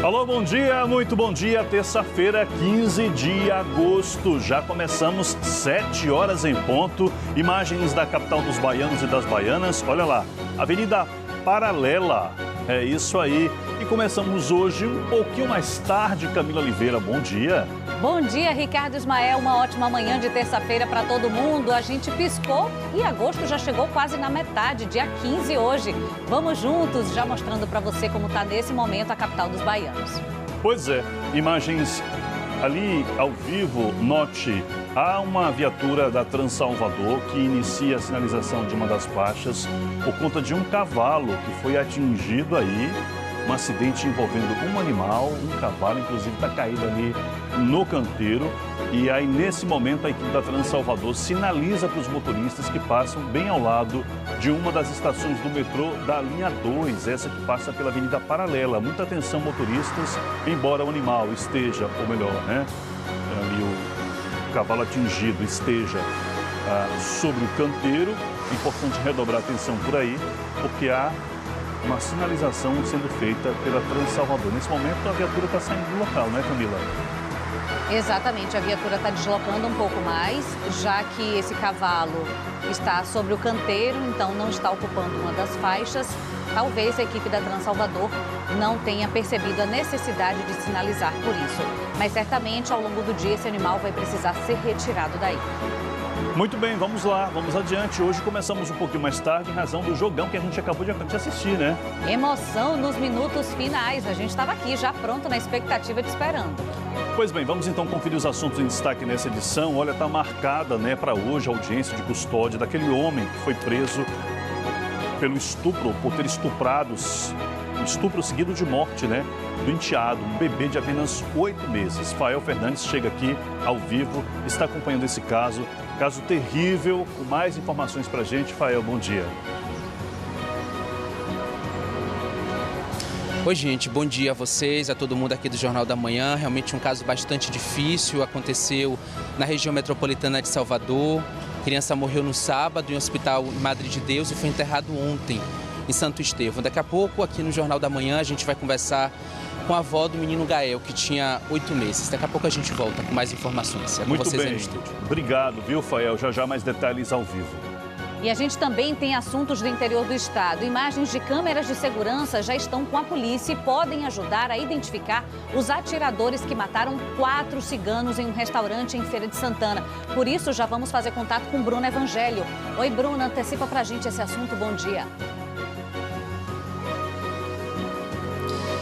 Alô, bom dia, muito bom dia. Terça-feira, 15 de agosto. Já começamos 7 horas em ponto. Imagens da capital dos baianos e das baianas. Olha lá, Avenida Paralela. É isso aí. E começamos hoje um pouquinho mais tarde. Camila Oliveira, bom dia. Bom dia, Ricardo Ismael. Uma ótima manhã de terça-feira para todo mundo. A gente piscou e agosto já chegou quase na metade, dia 15 hoje. Vamos juntos, já mostrando para você como está nesse momento a capital dos baianos. Pois é, imagens ali ao vivo. Note, há uma viatura da Transalvador que inicia a sinalização de uma das faixas por conta de um cavalo que foi atingido aí. Um acidente envolvendo um animal, um cavalo, inclusive está caído ali no canteiro. E aí, nesse momento, a equipe da Transalvador sinaliza para os motoristas que passam bem ao lado de uma das estações do metrô da linha 2, essa que passa pela Avenida Paralela. Muita atenção, motoristas, embora o animal esteja, ou melhor, né, ali o cavalo atingido esteja sobre o canteiro. É importante redobrar a atenção por aí, porque há uma sinalização sendo feita pela Transalvador. Nesse momento, a viatura está saindo do local, né, Camila? Exatamente, a viatura está deslocando um pouco mais, já que esse cavalo está sobre o canteiro, então não está ocupando uma das faixas. Talvez a equipe da Transalvador não tenha percebido a necessidade de sinalizar por isso. Mas certamente, ao longo do dia, esse animal vai precisar ser retirado daí. Muito bem, vamos lá, vamos adiante. Hoje começamos um pouquinho mais tarde em razão do jogão que a gente acabou de assistir, né? Emoção nos minutos finais. A gente estava aqui já pronto na expectativa de esperando. Pois bem, vamos então conferir os assuntos em destaque nessa edição. Olha, está marcada, né, para hoje a audiência de custódia daquele homem que foi preso pelo estupro, por ter estuprado, um estupro seguido de morte, né, do enteado, um bebê de apenas 8 meses. Fael Fernandes chega aqui ao vivo, está acompanhando esse caso terrível. Com mais informações para a gente, Fael, bom dia. Oi, gente, bom dia a vocês, a todo mundo aqui do Jornal da Manhã. Realmente um caso bastante difícil, aconteceu na região metropolitana de Salvador. A criança morreu no sábado em um hospital em Madre de Deus e foi enterrado ontem em Santo Estevão. Daqui a pouco, aqui no Jornal da Manhã, a gente vai conversar com a avó do menino Gael, que tinha 8 meses. Daqui a pouco a gente volta com mais informações. É com vocês aí no estúdio. Obrigado, viu, Fael? Já mais detalhes ao vivo. E a gente também tem assuntos do interior do estado. Imagens de câmeras de segurança já estão com a polícia e podem ajudar a identificar os atiradores que mataram 4 ciganos em um restaurante em Feira de Santana. Por isso, já vamos fazer contato com Bruna Evangelho. Oi, Bruna, antecipa pra gente esse assunto. Bom dia.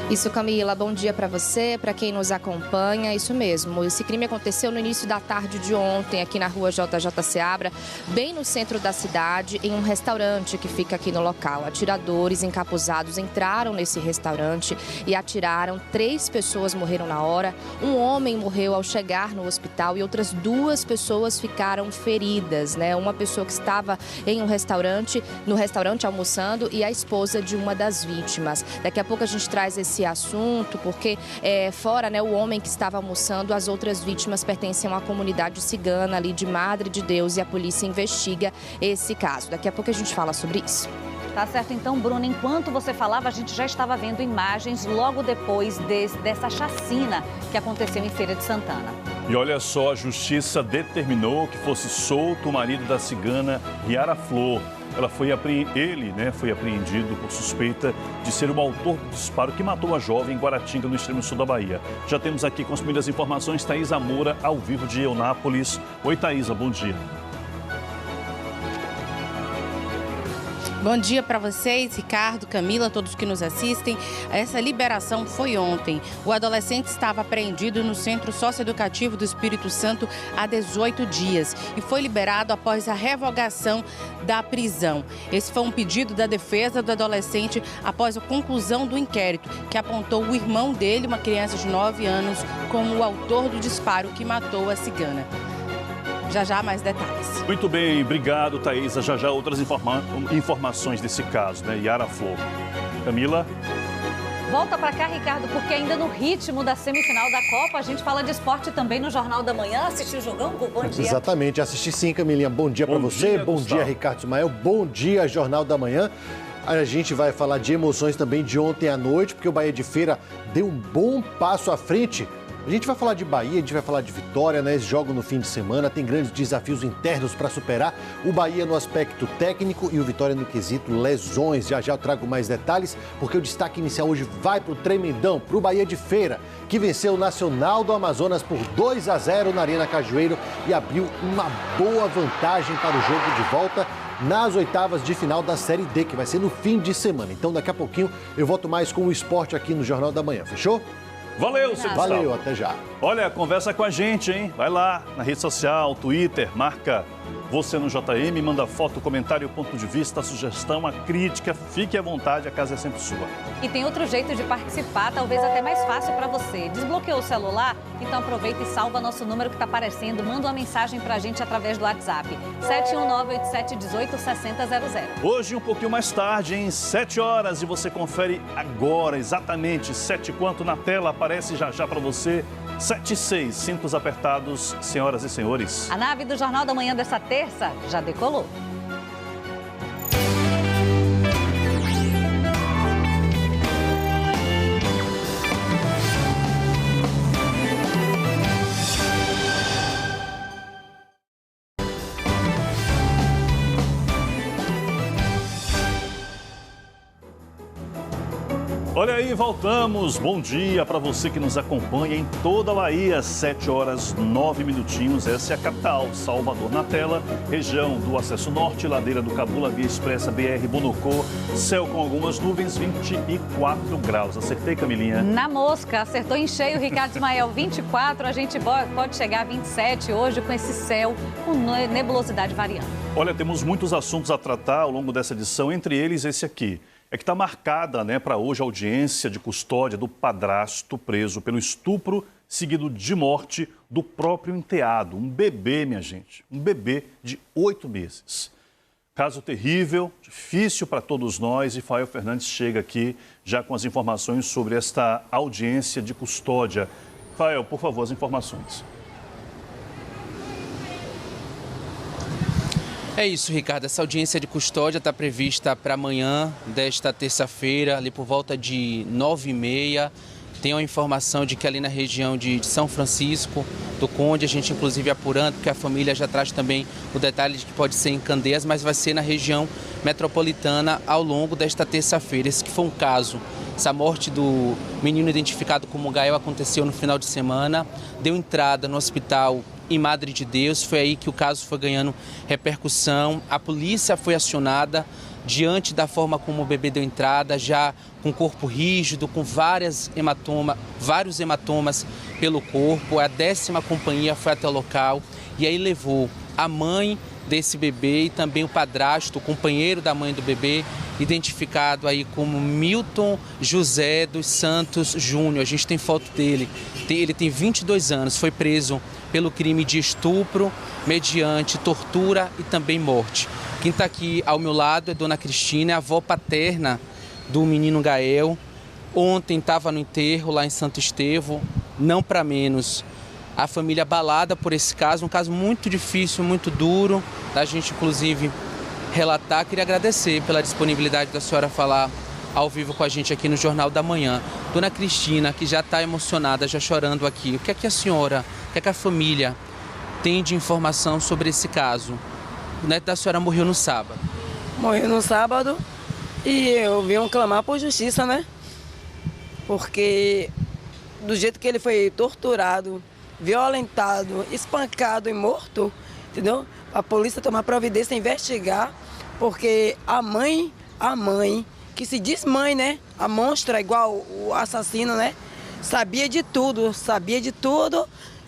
Isso, Camila, bom dia para você, para quem nos acompanha. Isso mesmo, esse crime aconteceu no início da tarde de ontem, aqui na rua JJ Seabra, bem no centro da cidade, em um restaurante que fica aqui no local. Atiradores encapuzados entraram nesse restaurante e atiraram. 3 pessoas morreram na hora, um homem morreu ao chegar no hospital e outras 2 pessoas ficaram feridas, né? Uma pessoa que estava em um restaurante, no restaurante almoçando, e a esposa de uma das vítimas. Daqui a pouco a gente traz esse assunto, porque fora, né, o homem que estava almoçando, as outras vítimas pertencem a uma comunidade cigana ali de Madre de Deus e a polícia investiga esse caso. Daqui a pouco a gente fala sobre isso. Tá certo, então, Bruna, enquanto você falava, a gente já estava vendo imagens logo depois dessa chacina que aconteceu em Feira de Santana. E olha só, a justiça determinou que fosse solto o marido da cigana Yara Flor. Ele foi apreendido por suspeita de ser o autor do disparo que matou a jovem em Guaratinga, no extremo sul da Bahia. Já temos aqui com as primeiras informações Thaisa Moura, ao vivo de Eunápolis. Oi, Thaisa, bom dia. Bom dia para vocês, Ricardo, Camila, todos que nos assistem. Essa liberação foi ontem. O adolescente estava apreendido no Centro Socioeducativo do Espírito Santo há 18 dias e foi liberado após a revogação da prisão. Esse foi um pedido da defesa do adolescente após a conclusão do inquérito, que apontou o irmão dele, uma criança de 9 anos, como o autor do disparo que matou a cigana. Já mais detalhes. Muito bem, obrigado, Thaisa. Já outras informações desse caso, né? Yara Flor. Camila? Volta para cá, Ricardo, porque ainda no ritmo da semifinal da Copa, a gente fala de esporte também no Jornal da Manhã. Assistiu o jogão? Bom dia. Exatamente, assisti sim, Camilinha. Bom dia para você, bom dia, Ricardo Ismael, bom dia, Jornal da Manhã. A gente vai falar de emoções também de ontem à noite, porque o Bahia de Feira deu um bom passo à frente. A gente vai falar de Bahia, a gente vai falar de Vitória, né? Eles jogam no fim de semana, tem grandes desafios internos para superar. O Bahia no aspecto técnico e o Vitória no quesito lesões. Já eu trago mais detalhes, porque o destaque inicial hoje vai para o tremendão, para o Bahia de Feira, que venceu o Nacional do Amazonas por 2-0 na Arena Cajueiro e abriu uma boa vantagem para o jogo de volta nas oitavas de final da Série D, que vai ser no fim de semana. Então, daqui a pouquinho, eu volto mais com o esporte aqui no Jornal da Manhã. Fechou? Valeu, seu Gustavo. Valeu, até já. Olha, conversa com a gente, hein? Vai lá na rede social, Twitter, marca você no JM, manda foto, comentário, ponto de vista, sugestão, a crítica. Fique à vontade, a casa é sempre sua. E tem outro jeito de participar, talvez até mais fácil para você. Desbloqueou o celular? Então aproveita e salva nosso número que está aparecendo. Manda uma mensagem para a gente através do WhatsApp. 719-8718-6000. Hoje, um pouquinho mais tarde, em 7 horas, e você confere agora, exatamente 7 quanto na tela, aparece já para você. 7:06, cintos apertados, senhoras e senhores. A nave do Jornal da Manhã dessa terça já decolou. Olha aí, voltamos. Bom dia para você que nos acompanha em toda a Bahia. 7 horas 9 minutinhos. Essa é a capital, Salvador na tela. Região do Acesso Norte, Ladeira do Cabula, Via Expressa, BR, Bonocô. Céu com algumas nuvens, 24 graus. Acertei, Camilinha? Na mosca, acertou em cheio, Ricardo Ismael. 24, a gente pode chegar a 27 hoje com esse céu com nebulosidade variando. Olha, temos muitos assuntos a tratar ao longo dessa edição, entre eles esse aqui. É que está marcada, para hoje a audiência de custódia do padrasto preso pelo estupro seguido de morte do próprio enteado. Um bebê, minha gente, um bebê de 8 meses. Caso terrível, difícil para todos nós, e Fael Fernandes chega aqui já com as informações sobre esta audiência de custódia. Fael, por favor, as informações. É isso, Ricardo. Essa audiência de custódia está prevista para amanhã, desta terça-feira, ali por volta de 9h30. Tem uma informação de que ali na região de São Francisco do Conde, a gente inclusive apurando, porque a família já traz também o detalhe de que pode ser em Candeias, mas vai ser na região metropolitana ao longo desta terça-feira. Esse que foi um caso. Essa morte do menino identificado como Gael aconteceu no final de semana, deu entrada no hospital em Madre de Deus, foi aí que o caso foi ganhando repercussão. A polícia foi acionada diante da forma como o bebê deu entrada, já com corpo rígido, com vários hematomas pelo corpo. A 10ª companhia foi até o local e aí levou a mãe desse bebê e também o padrasto, o companheiro da mãe do bebê, identificado aí como Milton José dos Santos Júnior. A gente tem foto dele. Ele tem 22 anos, foi preso pelo crime de estupro, mediante tortura e também morte. Quem está aqui ao meu lado é Dona Cristina, a avó paterna do menino Gael. Ontem estava no enterro lá em Santo Estevão, não para menos. A família abalada por esse caso, um caso muito difícil, muito duro, da gente inclusive relatar. Queria agradecer pela disponibilidade da senhora falar ao vivo com a gente aqui no Jornal da Manhã. Dona Cristina, que já está emocionada, já chorando aqui, o que é que a senhora, o que é que a família tem de informação sobre esse caso? O neto da senhora morreu no sábado. Morreu no sábado e eu vim clamar por justiça, né? Porque do jeito que ele foi torturado, violentado, espancado e morto, entendeu? A polícia tomar providência, investigar, porque a mãe, que se diz mãe, né? A monstra, igual o assassino, né? Sabia de tudo,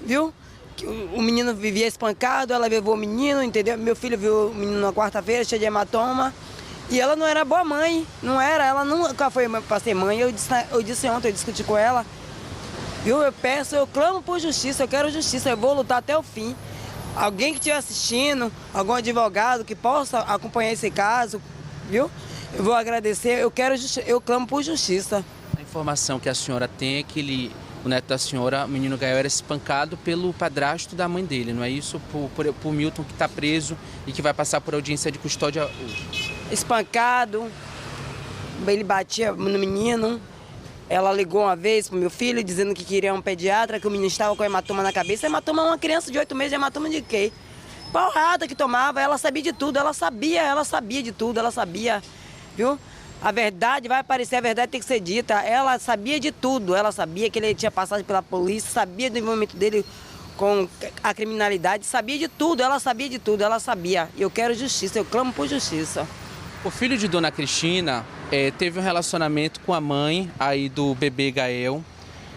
viu? Que o menino vivia espancado, ela levou o menino, entendeu? Meu filho viu o menino na quarta-feira, cheio de hematoma. E ela não era boa mãe, ela nunca foi para ser mãe. Eu disse ontem, eu discuti com ela, viu? Eu clamo por justiça, eu quero justiça, eu vou lutar até o fim. Alguém que estiver assistindo, algum advogado que possa acompanhar esse caso, viu? Eu vou agradecer, eu clamo por justiça. A informação que a senhora tem é que o neto da senhora, o menino Gael, era espancado pelo padrasto da mãe dele, não é isso? Por Milton, que está preso e que vai passar por audiência de custódia hoje. Espancado, ele batia no menino. Ela ligou uma vez pro meu filho dizendo que queria um pediatra, que o menino estava com hematoma na cabeça. Hematoma é uma criança de 8 meses, hematoma de quê? Porrada que tomava, ela sabia de tudo, ela sabia de tudo, ela sabia, viu? A verdade vai aparecer, a verdade tem que ser dita. Ela sabia de tudo, ela sabia que ele tinha passagem pela polícia, sabia do envolvimento dele com a criminalidade, sabia de tudo, ela sabia de tudo, ela sabia. Eu quero justiça, eu clamo por justiça. O filho de Dona Cristina teve um relacionamento com a mãe aí do bebê Gael.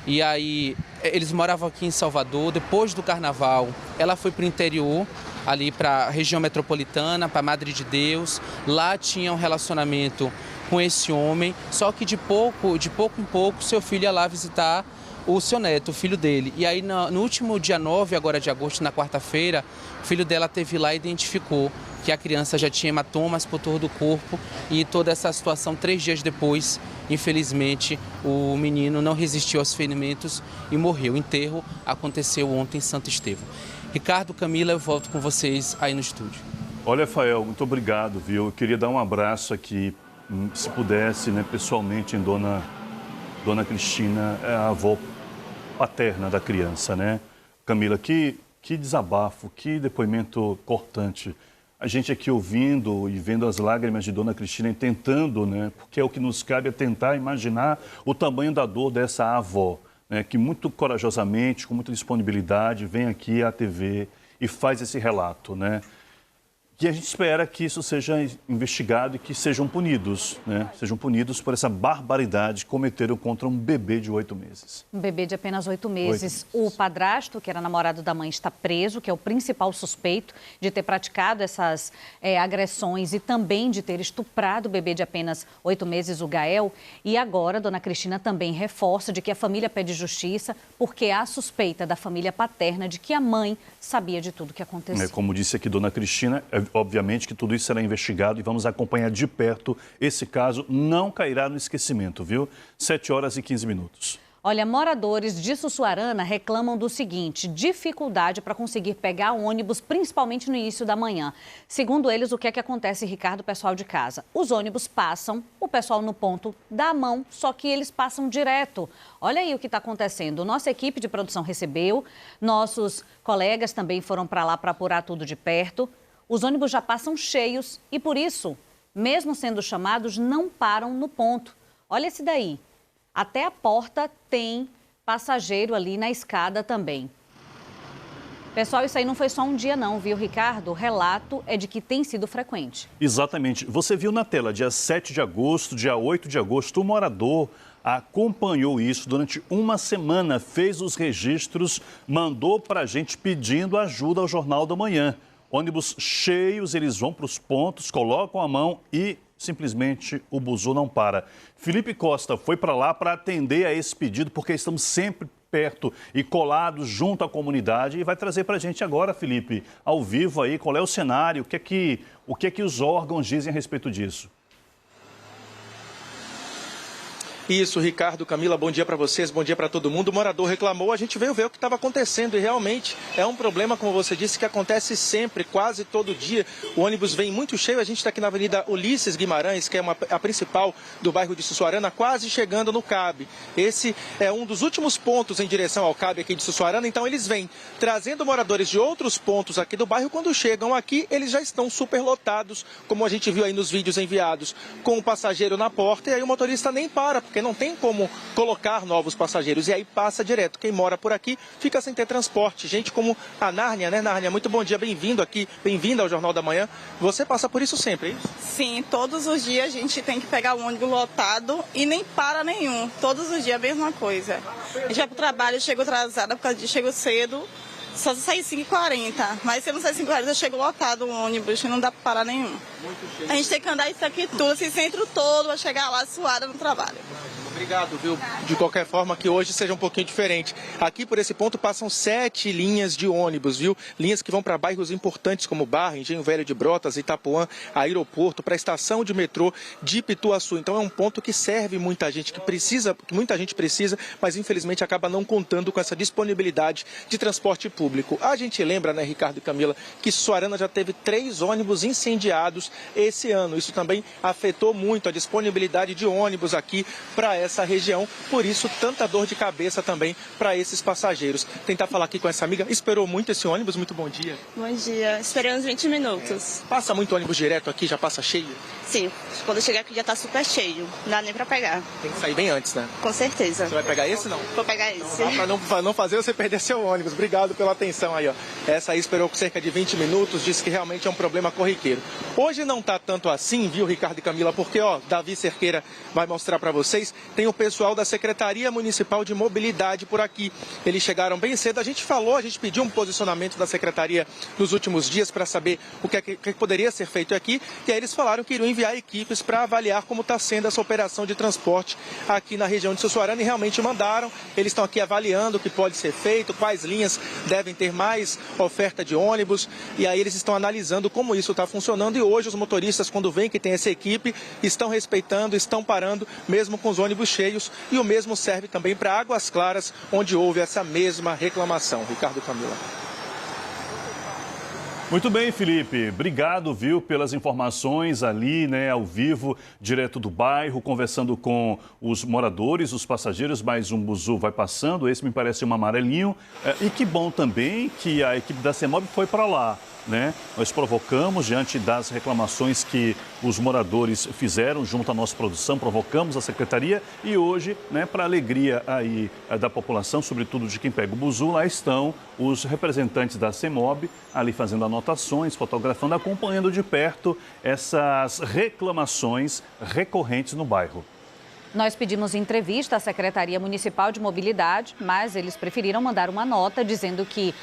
E aí eles moravam aqui em Salvador. Depois do carnaval, ela foi para o interior, ali para a região metropolitana, para Madre de Deus. Lá tinha um relacionamento com esse homem, só que de pouco em pouco, seu filho ia lá visitar o seu neto, o filho dele. E aí no último dia 9, agora de agosto, na quarta-feira, o filho dela teve lá e identificou que a criança já tinha hematomas por todo o corpo e toda essa situação 3 dias depois, infelizmente, o menino não resistiu aos ferimentos e morreu. O enterro aconteceu ontem em Santo Estevão. Ricardo, Camila, eu volto com vocês aí no estúdio. Olha, Fael, muito obrigado, viu? Eu queria dar um abraço aqui, se pudesse, né, pessoalmente, em Dona Cristina, a avó paterna da criança, né? Camila, que desabafo, que depoimento cortante. A gente aqui ouvindo e vendo as lágrimas de Dona Cristina e tentando, né? Porque é o que nos cabe, é tentar imaginar o tamanho da dor dessa avó, né? Que muito corajosamente, com muita disponibilidade, vem aqui à TV e faz esse relato, né? E a gente espera que isso seja investigado e que sejam punidos, né? Sejam punidos por essa barbaridade que cometeram contra um bebê de 8 meses. Um bebê de apenas 8 meses. O padrasto, que era namorado da mãe, está preso, que é o principal suspeito de ter praticado essas agressões e também de ter estuprado o bebê de apenas 8 meses, o Gael. E agora, Dona Cristina também reforça de que a família pede justiça porque há suspeita da família paterna de que a mãe sabia de tudo que aconteceu. Como disse aqui Dona Cristina, obviamente que tudo isso será investigado e vamos acompanhar de perto esse caso. Não cairá no esquecimento, viu? 7h15. Olha, moradores de Sussuarana reclamam do seguinte: dificuldade para conseguir pegar ônibus, principalmente no início da manhã. Segundo eles, o que é que acontece, Ricardo, pessoal de casa? Os ônibus passam, o pessoal no ponto dá a mão, só que eles passam direto. Olha aí o que está acontecendo. Nossa equipe de produção recebeu, nossos colegas também foram para lá para apurar tudo de perto. Os ônibus já passam cheios e, por isso, mesmo sendo chamados, não param no ponto. Olha esse daí. Até a porta tem passageiro ali na escada também. Pessoal, isso aí não foi só um dia não, viu, Ricardo? O relato é de que tem sido frequente. Exatamente. Você viu na tela, dia 7 de agosto, dia 8 de agosto, o morador acompanhou isso durante uma semana, fez os registros, mandou para a gente pedindo ajuda ao Jornal da Manhã. Ônibus cheios, eles vão para os pontos, colocam a mão e simplesmente o buzu não para. Felipe Costa foi para lá para atender a esse pedido, porque estamos sempre perto e colados junto à comunidade. E vai trazer para a gente agora, Felipe, ao vivo aí, qual é o cenário, o que é que os órgãos dizem a respeito disso. Isso, Ricardo, Camila, bom dia para vocês, bom dia para todo mundo. O morador reclamou, a gente veio ver o que estava acontecendo e realmente é um problema, como você disse, que acontece sempre, quase todo dia. O ônibus vem muito cheio, a gente está aqui na Avenida Ulisses Guimarães, que é a principal do bairro de Sussuarana, quase chegando no CAB. Esse é um dos últimos pontos em direção ao CAB aqui de Sussuarana, então eles vêm trazendo moradores de outros pontos aqui do bairro. Quando chegam aqui, eles já estão superlotados, como a gente viu aí nos vídeos enviados, com o passageiro na porta, e aí o motorista nem para, porque não tem como colocar novos passageiros, e aí passa direto. Quem mora por aqui fica sem ter transporte. Gente como a Nárnia, né, Nárnia? Muito bom dia, bem-vindo aqui, bem-vinda ao Jornal da Manhã. Você passa por isso sempre, é isso? Sim, todos os dias a gente tem que pegar o ônibus lotado e nem para nenhum. Todos os dias a mesma coisa. A gente vai pro trabalho, eu chego atrasada, chego cedo, só sai 5h40. Mas se eu não sair 5h40, eu chego lotado o ônibus, não dá para parar nenhum. A gente tem que andar isso aqui tudo, esse centro todo, para chegar lá suada no trabalho. Obrigado, viu? De qualquer forma, que hoje seja um pouquinho diferente. Aqui, por esse ponto, passam 7 linhas de ônibus, viu? Linhas que vão para bairros importantes como Barra, Engenho Velho de Brotas, Itapuã, aeroporto, para a estação de metrô de Pituaçu. Então é um ponto que serve muita gente, que muita gente precisa, mas infelizmente acaba não contando com essa disponibilidade de transporte público. A gente lembra, né, Ricardo e Camila, que Sussuarana já teve 3 ônibus incendiados esse ano. Isso também afetou muito a disponibilidade de ônibus aqui para essa região, por isso tanta dor de cabeça também para esses passageiros. Tentar falar aqui com essa amiga, esperou muito esse ônibus, muito bom dia. Bom dia, esperei uns 20 minutos. Passa muito ônibus direto aqui, já passa cheio? Sim, quando eu chegar aqui já tá super cheio, não dá nem para pegar. Tem que sair bem antes, né? Com certeza. Você vai pegar esse não? Vou pegar esse. Para não fazer você perder seu ônibus. Obrigado pela atenção aí, ó. Essa aí esperou cerca de 20 minutos, disse que realmente é um problema corriqueiro. Hoje não tá tanto assim, viu, Ricardo e Camila, porque, ó, Davi Cerqueira vai mostrar para vocês, tem o pessoal da Secretaria Municipal de Mobilidade por aqui. Eles chegaram bem cedo, a gente pediu um posicionamento da Secretaria nos últimos dias para saber o que poderia ser feito aqui, e aí eles falaram que iriam enviar equipes para avaliar como está sendo essa operação de transporte aqui na região de Sussuarana, e realmente mandaram. Eles estão aqui avaliando o que pode ser feito, quais linhas devem ter mais oferta de ônibus, e aí eles estão analisando como isso está funcionando, e hoje os motoristas, quando veem que tem essa equipe, estão respeitando, estão parando, mesmo com os ônibus cheios, e o mesmo serve também para Águas Claras, onde houve essa mesma reclamação. Ricardo e Camila. Muito bem, Felipe. Obrigado, viu, pelas informações ali, né, ao vivo, direto do bairro, conversando com os moradores, os passageiros. Mais um buzu vai passando, esse me parece um amarelinho. E que bom também que a equipe da CEMOB foi para lá, né? Nós provocamos, diante das reclamações que os moradores fizeram junto à nossa produção, provocamos a secretaria e hoje, né, para a alegria aí da população, sobretudo de quem pega o buzu, lá estão os representantes da CEMOB ali fazendo anotações, fotografando, acompanhando de perto essas reclamações recorrentes no bairro. Nós pedimos entrevista à Secretaria Municipal de Mobilidade, mas eles preferiram mandar uma nota dizendo que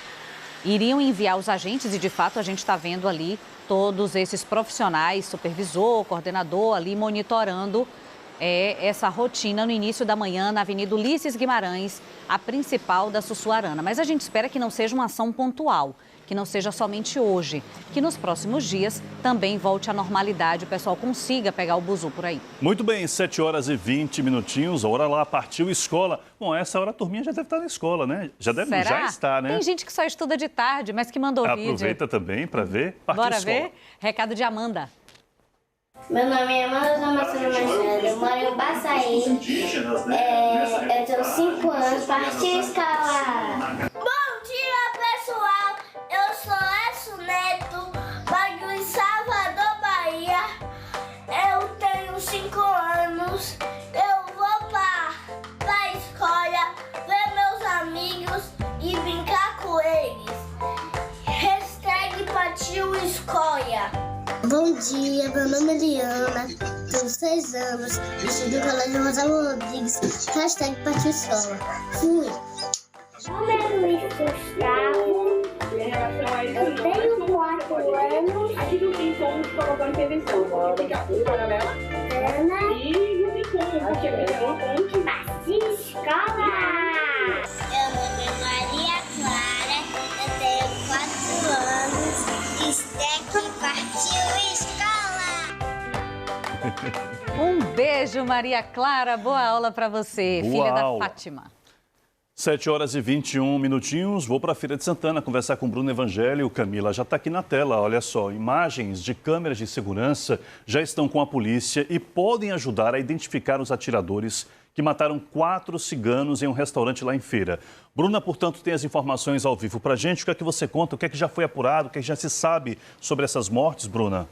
iriam enviar os agentes, e de fato a gente está vendo ali todos esses profissionais, supervisor, coordenador ali monitorando essa rotina no início da manhã na Avenida Ulisses Guimarães, a principal da Sussuarana. Mas a gente espera que não seja uma ação pontual, que não seja somente hoje, que nos próximos dias também volte à normalidade, o pessoal consiga pegar o buzu por aí. Muito bem, 7 horas e 20 minutinhos, a hora lá partiu escola. Bom, essa hora a turminha já deve estar na escola, né? Já está, né? Tem gente que só estuda de tarde, mas que mandou vídeo. Aproveita também para ver. Partiu Bora escola. ver? Recado de Amanda. Meu nome é Amanda Damasceno Machado, eu moro em Baçaí, eu tenho 5 anos, partiu escola. Bom dia, pessoal, eu sou Écio Neto, moro em Salvador, Bahia, eu tenho 5 anos, eu vou pra escola, ver meus amigos e brincar com eles. Hashtag partiu escola. Bom dia, meu nome é Liana, tenho 6 anos, estudo no Colégio Rosalvo Rodrigues, hashtag partiu escola. Fui. Meu nome é Luiz Gustavo, eu tenho 4 anos. Aqui no fim, vamos colocar a intervenção. Paralela. Ana. E no bico, aqui é partiu escola. Meu nome é Maria Clara, eu tenho 4 anos. Hashtag partiu escola. Um beijo, Maria Clara. Boa aula para você, Boa filha aula. da Fátima. 7 horas e 21 minutinhos. Vou para a Feira de Santana conversar com Bruno Evangelho. Camila, já está aqui na tela, olha só. Imagens de câmeras de segurança já estão com a polícia e podem ajudar a identificar os atiradores que mataram 4 ciganos em um restaurante lá em Feira. Bruna, portanto, tem as informações ao vivo para a gente. O que é que você conta? O que é que já foi apurado? O que é que já se sabe sobre essas mortes, Bruna?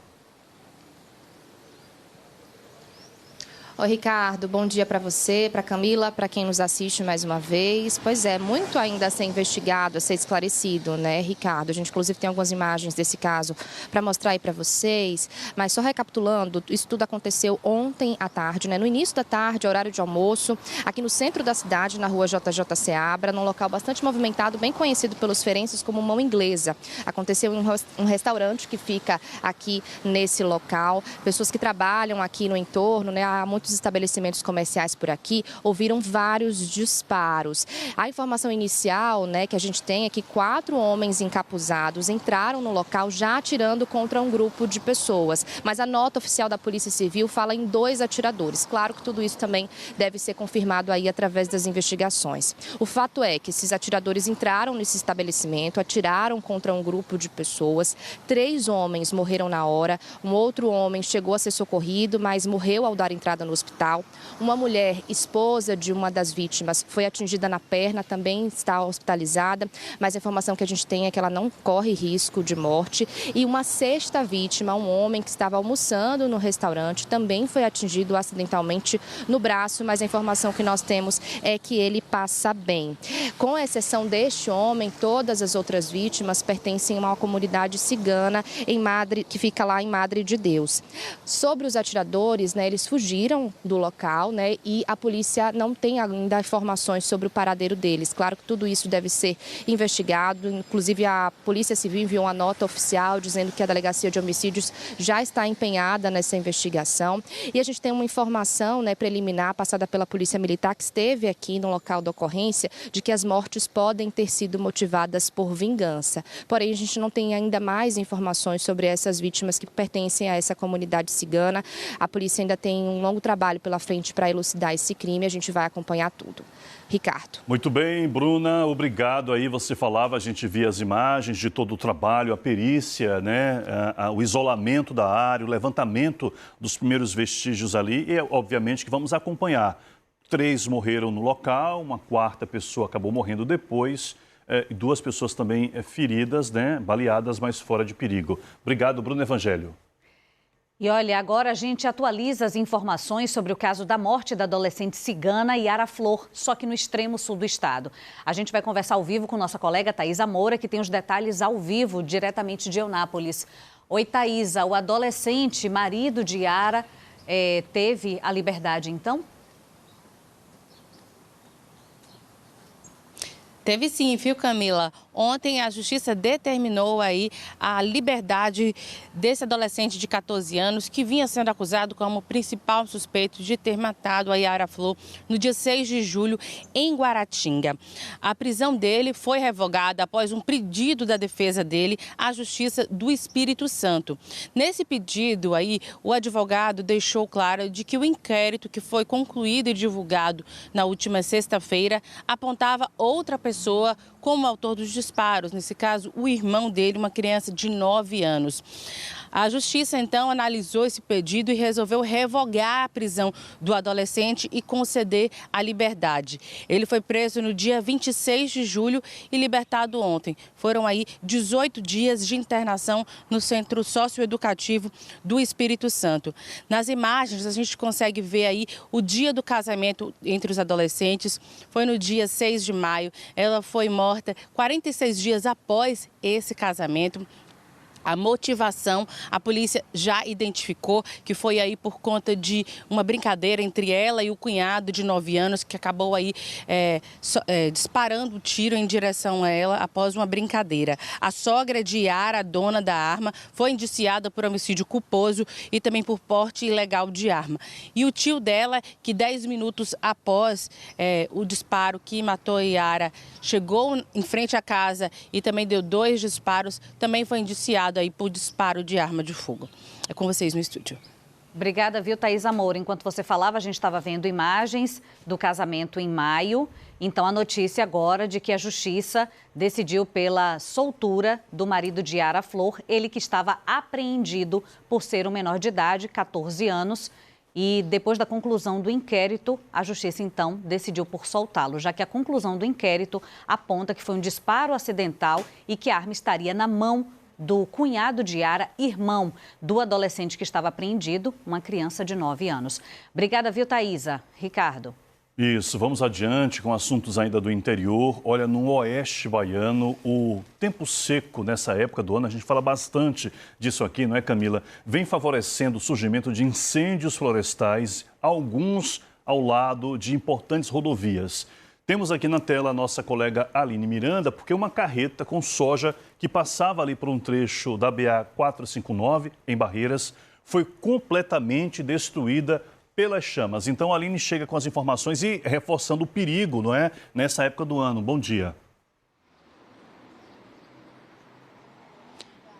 Oi, Ricardo, bom dia para você, para Camila, para quem nos assiste mais uma vez. Pois é, muito ainda a ser investigado, a ser esclarecido, né, Ricardo? A gente, inclusive, tem algumas imagens desse caso para mostrar aí para vocês. Mas só recapitulando, isso tudo aconteceu ontem à tarde, né? No início da tarde, horário de almoço, aqui no centro da cidade, na rua JJ Seabra, num local bastante movimentado, bem conhecido pelos feirenses como Mão Inglesa. Aconteceu em um restaurante que fica aqui nesse local. Pessoas que trabalham aqui no entorno, né, há muitos outros estabelecimentos comerciais por aqui ouviram vários disparos. A informação inicial, né, que a gente tem é que 4 homens encapuzados entraram no local já atirando contra um grupo de pessoas. Mas a nota oficial da Polícia Civil fala em 2 atiradores. Claro que tudo isso também deve ser confirmado aí através das investigações. O fato é que esses atiradores entraram nesse estabelecimento, atiraram contra um grupo de pessoas. 3 homens morreram na hora. Um outro homem chegou a ser socorrido, mas morreu ao dar entrada no hospital. Uma mulher, esposa de uma das vítimas, foi atingida na perna, também está hospitalizada, mas a informação que a gente tem é que ela não corre risco de morte. E uma 6ª vítima, um homem que estava almoçando no restaurante, também foi atingido acidentalmente no braço, mas a informação que nós temos é que ele passa bem. Com exceção deste homem, todas as outras vítimas pertencem a uma comunidade cigana que fica lá em Madre de Deus. Sobre os atiradores, né, eles fugiram do local, né, e a polícia não tem ainda informações sobre o paradeiro deles. Claro que tudo isso deve ser investigado, inclusive a Polícia Civil enviou uma nota oficial dizendo que a Delegacia de Homicídios já está empenhada nessa investigação. E a gente tem uma informação, né, preliminar passada pela Polícia Militar que esteve aqui no local da ocorrência de que as mortes podem ter sido motivadas por vingança. Porém, a gente não tem ainda mais informações sobre essas vítimas que pertencem a essa comunidade cigana. A polícia ainda tem um longo trabalho pela frente para elucidar esse crime. A gente vai acompanhar tudo. Ricardo. Muito bem, Bruna, obrigado aí. Você falava, a gente via as imagens de todo o trabalho, a perícia, né, o isolamento da área, o levantamento dos primeiros vestígios ali e, obviamente, que vamos acompanhar. 3 morreram no local, uma 4ª pessoa acabou morrendo depois, e 2 pessoas também feridas, né, baleadas, mas fora de perigo. Obrigado, Bruno Evangelho. E olha, agora a gente atualiza as informações sobre o caso da morte da adolescente cigana Yara Flor, só que no extremo sul do estado. A gente vai conversar ao vivo com nossa colega Thaisa Moura, que tem os detalhes ao vivo, diretamente de Eunápolis. Oi, Thaisa, o adolescente, marido de Yara, teve a liberdade, então? Teve sim, viu, Camila? Ontem a Justiça determinou aí a liberdade desse adolescente de 14 anos que vinha sendo acusado como principal suspeito de ter matado a Yara Flor no dia 6 de julho em Guaratinga. A prisão dele foi revogada após um pedido da defesa dele à Justiça do Espírito Santo. Nesse pedido aí, o advogado deixou claro de que o inquérito que foi concluído e divulgado na última sexta-feira apontava outra pessoa como autor dos disparos, nesse caso, o irmão dele, uma criança de 9 anos. A Justiça, então, analisou esse pedido e resolveu revogar a prisão do adolescente e conceder a liberdade. Ele foi preso no dia 26 de julho e libertado ontem. Foram aí 18 dias de internação no Centro Socioeducativo do Espírito Santo. Nas imagens, a gente consegue ver aí o dia do casamento entre os adolescentes. Foi no dia 6 de maio. Ela foi morta 46 dias após esse casamento. A motivação, a polícia já identificou que foi aí por conta de uma brincadeira entre ela e o cunhado de 9 anos que acabou aí disparando o tiro em direção a ela após uma brincadeira. A sogra de Yara, dona da arma, foi indiciada por homicídio culposo e também por porte ilegal de arma. E o tio dela, que 10 minutos após o disparo que matou Yara, chegou em frente à casa e também deu 2 disparos, também foi indiciado aí por disparo de arma de fogo. É com vocês no estúdio. Obrigada, viu, Thaisa Moura. Enquanto você falava, a gente estava vendo imagens do casamento em maio. Então, a notícia agora de que a Justiça decidiu pela soltura do marido de Yara Flor, ele que estava apreendido por ser um menor de idade, 14 anos. E depois da conclusão do inquérito, a Justiça, então, decidiu por soltá-lo, já que a conclusão do inquérito aponta que foi um disparo acidental e que a arma estaria na mão do cunhado de Yara, irmão do adolescente que estava apreendido, uma criança de 9 anos. Obrigada, viu, Thaisa? Ricardo. Isso, vamos adiante com assuntos ainda do interior. Olha, no oeste baiano, o tempo seco nessa época do ano, a gente fala bastante disso aqui, não é, Camila? Vem favorecendo o surgimento de incêndios florestais, alguns ao lado de importantes rodovias. Temos aqui na tela a nossa colega Aline Miranda, porque uma carreta com soja que passava ali por um trecho da BA-459, em Barreiras, foi completamente destruída pelas chamas. Então, a Aline chega com as informações e reforçando o perigo, não é? Nessa época do ano. Bom dia.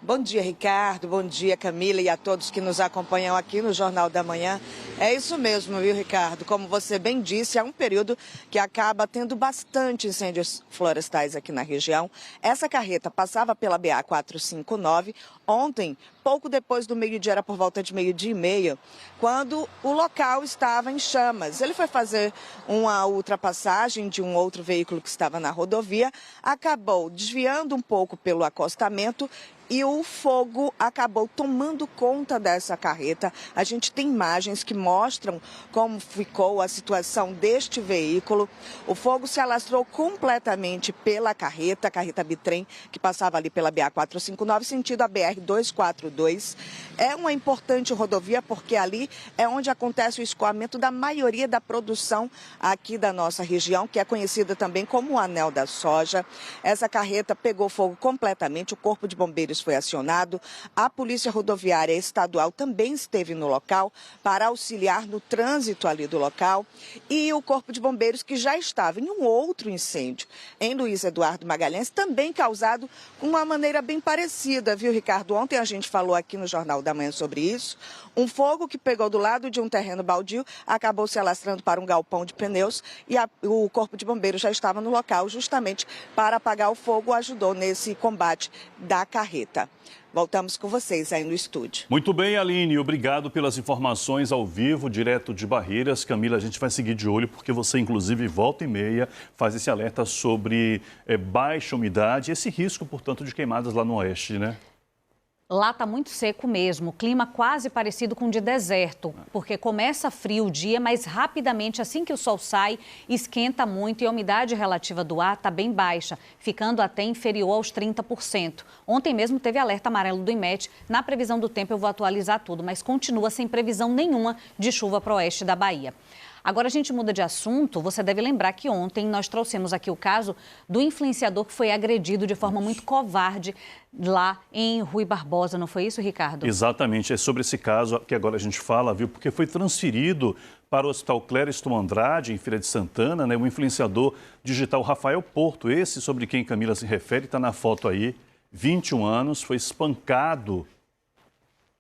Bom dia, Ricardo. Bom dia, Camila, e a todos que nos acompanham aqui no Jornal da Manhã. É isso mesmo, viu, Ricardo? Como você bem disse, é um período que acaba tendo bastante incêndios florestais aqui na região. Essa carreta passava pela BA 459 ontem, pouco depois do meio-dia, era por volta de 12h30, quando o local estava em chamas. Ele foi fazer uma ultrapassagem de um outro veículo que estava na rodovia, acabou desviando um pouco pelo acostamento e o fogo acabou tomando conta dessa carreta. A gente tem imagens que mostram como ficou a situação deste veículo. O fogo se alastrou completamente pela carreta, a carreta bitrem, que passava ali pela BA 459, sentido a BR 242. É uma importante rodovia porque ali é onde acontece o escoamento da maioria da produção aqui da nossa região, que é conhecida também como o Anel da Soja. Essa carreta pegou fogo completamente, o Corpo de Bombeiros foi acionado, a Polícia Rodoviária Estadual também esteve no local para auxiliar no trânsito ali do local e o Corpo de Bombeiros, que já estava em um outro incêndio em Luiz Eduardo Magalhães, também causado de uma maneira bem parecida, viu, Ricardo? Ontem a gente falou aqui no Jornal da Manhã sobre isso. Um fogo que pegou do lado de um terreno baldio, acabou se alastrando para um galpão de pneus e o Corpo de Bombeiros já estava no local justamente para apagar o fogo, ajudou nesse combate da carreta. Voltamos com vocês aí no estúdio. Muito bem, Aline. Obrigado pelas informações ao vivo, direto de Barreiras. Camila, a gente vai seguir de olho, porque você, inclusive, volta e meia, faz esse alerta sobre baixa umidade e esse risco, portanto, de queimadas lá no oeste, né? Lá está muito seco mesmo, clima quase parecido com o de deserto, porque começa frio o dia, mas rapidamente, assim que o sol sai, esquenta muito e a umidade relativa do ar está bem baixa, ficando até inferior aos 30%. Ontem mesmo teve alerta amarelo do IMET, na previsão do tempo eu vou atualizar tudo, mas continua sem previsão nenhuma de chuva para o oeste da Bahia. Agora a gente muda de assunto, você deve lembrar que ontem nós trouxemos aqui o caso do influenciador que foi agredido de forma muito covarde lá em Rui Barbosa, não foi isso, Ricardo? Exatamente, é sobre esse caso que agora a gente fala, viu, porque foi transferido para o Hospital Clériston Andrade, em Feira de Santana, né, o influenciador digital Rafael Porto, esse sobre quem Camila se refere, está na foto aí, 21 anos, foi espancado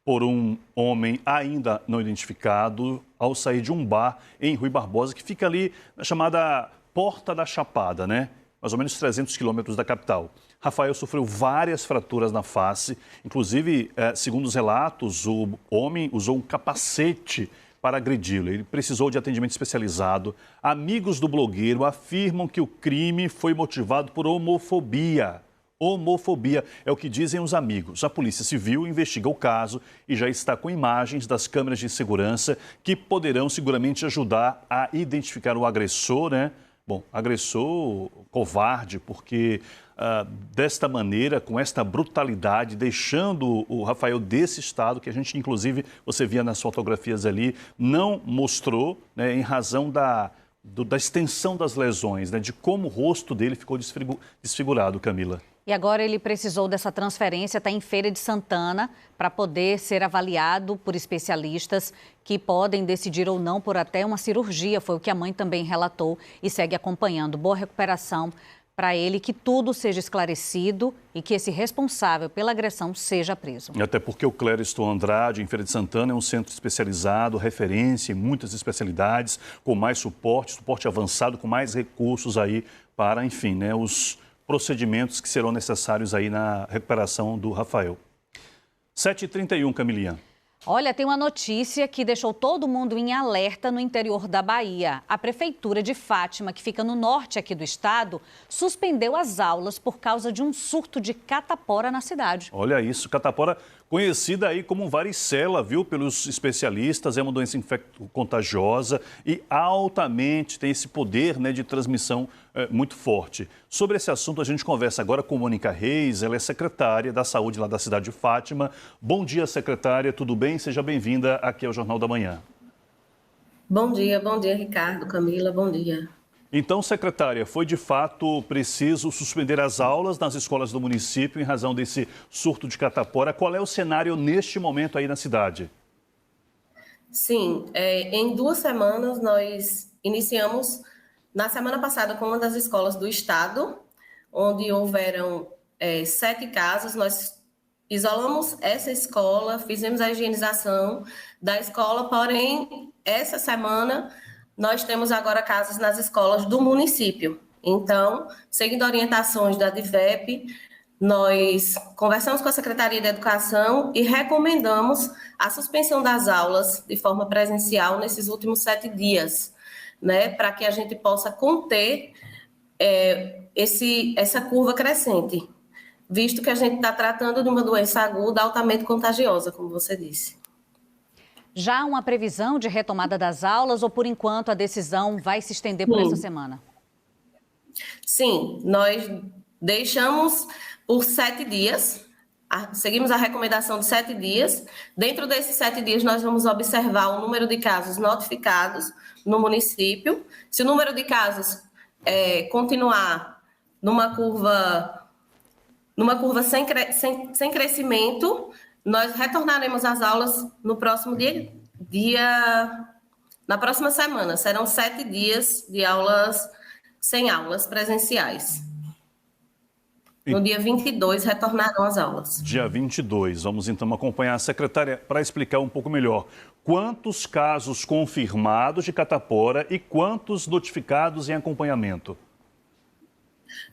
por um homem ainda não identificado ao sair de um bar em Rui Barbosa, que fica ali na chamada Porta da Chapada, né? Mais ou menos 300 quilômetros da capital. Rafael sofreu várias fraturas na face, inclusive, segundo os relatos, o homem usou um capacete para agredi-lo. Ele precisou de atendimento especializado. Amigos do blogueiro afirmam que o crime foi motivado por homofobia. Homofobia é o que dizem os amigos. A Polícia Civil investiga o caso e já está com imagens das câmeras de segurança que poderão seguramente ajudar a identificar o agressor, né? Bom, agressor covarde, porque desta maneira, com esta brutalidade, deixando o Rafael desse estado, que a gente, inclusive, você via nas fotografias ali, não mostrou, né, em razão da extensão das lesões, né, de como o rosto dele ficou desfigurado, Camila. E agora ele precisou dessa transferência, está em Feira de Santana, para poder ser avaliado por especialistas que podem decidir ou não por até uma cirurgia. Foi o que a mãe também relatou e segue acompanhando. Boa recuperação para ele, que tudo seja esclarecido e que esse responsável pela agressão seja preso. Até porque o Clériston Andrade, em Feira de Santana, é um centro especializado, referência em muitas especialidades, com mais suporte avançado, com mais recursos aí para, enfim, né, os procedimentos que serão necessários aí na recuperação do Rafael. 7h31, Camilinha. Olha, tem uma notícia que deixou todo mundo em alerta no interior da Bahia. A Prefeitura de Fátima, que fica no norte aqui do estado, suspendeu as aulas por causa de um surto de catapora na cidade. Olha isso, catapora conhecida aí como varicela, viu, pelos especialistas, é uma doença infecto-contagiosa e altamente tem esse poder, né, de transmissão muito forte. Sobre esse assunto a gente conversa agora com Mônica Reis, ela é secretária da Saúde lá da cidade de Fátima. Bom dia, secretária, tudo bem? Seja bem-vinda aqui ao Jornal da Manhã. Bom dia, Ricardo, Camila, bom dia. Então, secretária, foi de fato preciso suspender as aulas nas escolas do município em razão desse surto de catapora. Qual é o cenário neste momento aí na cidade? Sim, em 2 semanas nós iniciamos, na semana passada, com uma das escolas do estado, onde houveram 7 casos. Nós isolamos essa escola, fizemos a higienização da escola, porém, essa semana nós temos agora casos nas escolas do município. Então, seguindo orientações da DIVEP, nós conversamos com a Secretaria de Educação e recomendamos a suspensão das aulas de forma presencial nesses últimos 7 dias, né, para que a gente possa conter essa curva crescente, visto que a gente está tratando de uma doença aguda altamente contagiosa, como você disse. Já há uma previsão de retomada das aulas ou, por enquanto, a decisão vai se estender por essa semana? Sim, nós deixamos por 7 dias, seguimos a recomendação de 7 dias. Dentro desses 7 dias, nós vamos observar o número de casos notificados no município. Se o número de casos continuar numa curva sem crescimento, nós retornaremos às aulas no próximo na próxima semana. Serão 7 dias de aulas, sem aulas presenciais. No dia 22, retornarão as aulas. Dia 22. Vamos, então, acompanhar a secretária para explicar um pouco melhor. Quantos casos confirmados de catapora e quantos notificados em acompanhamento?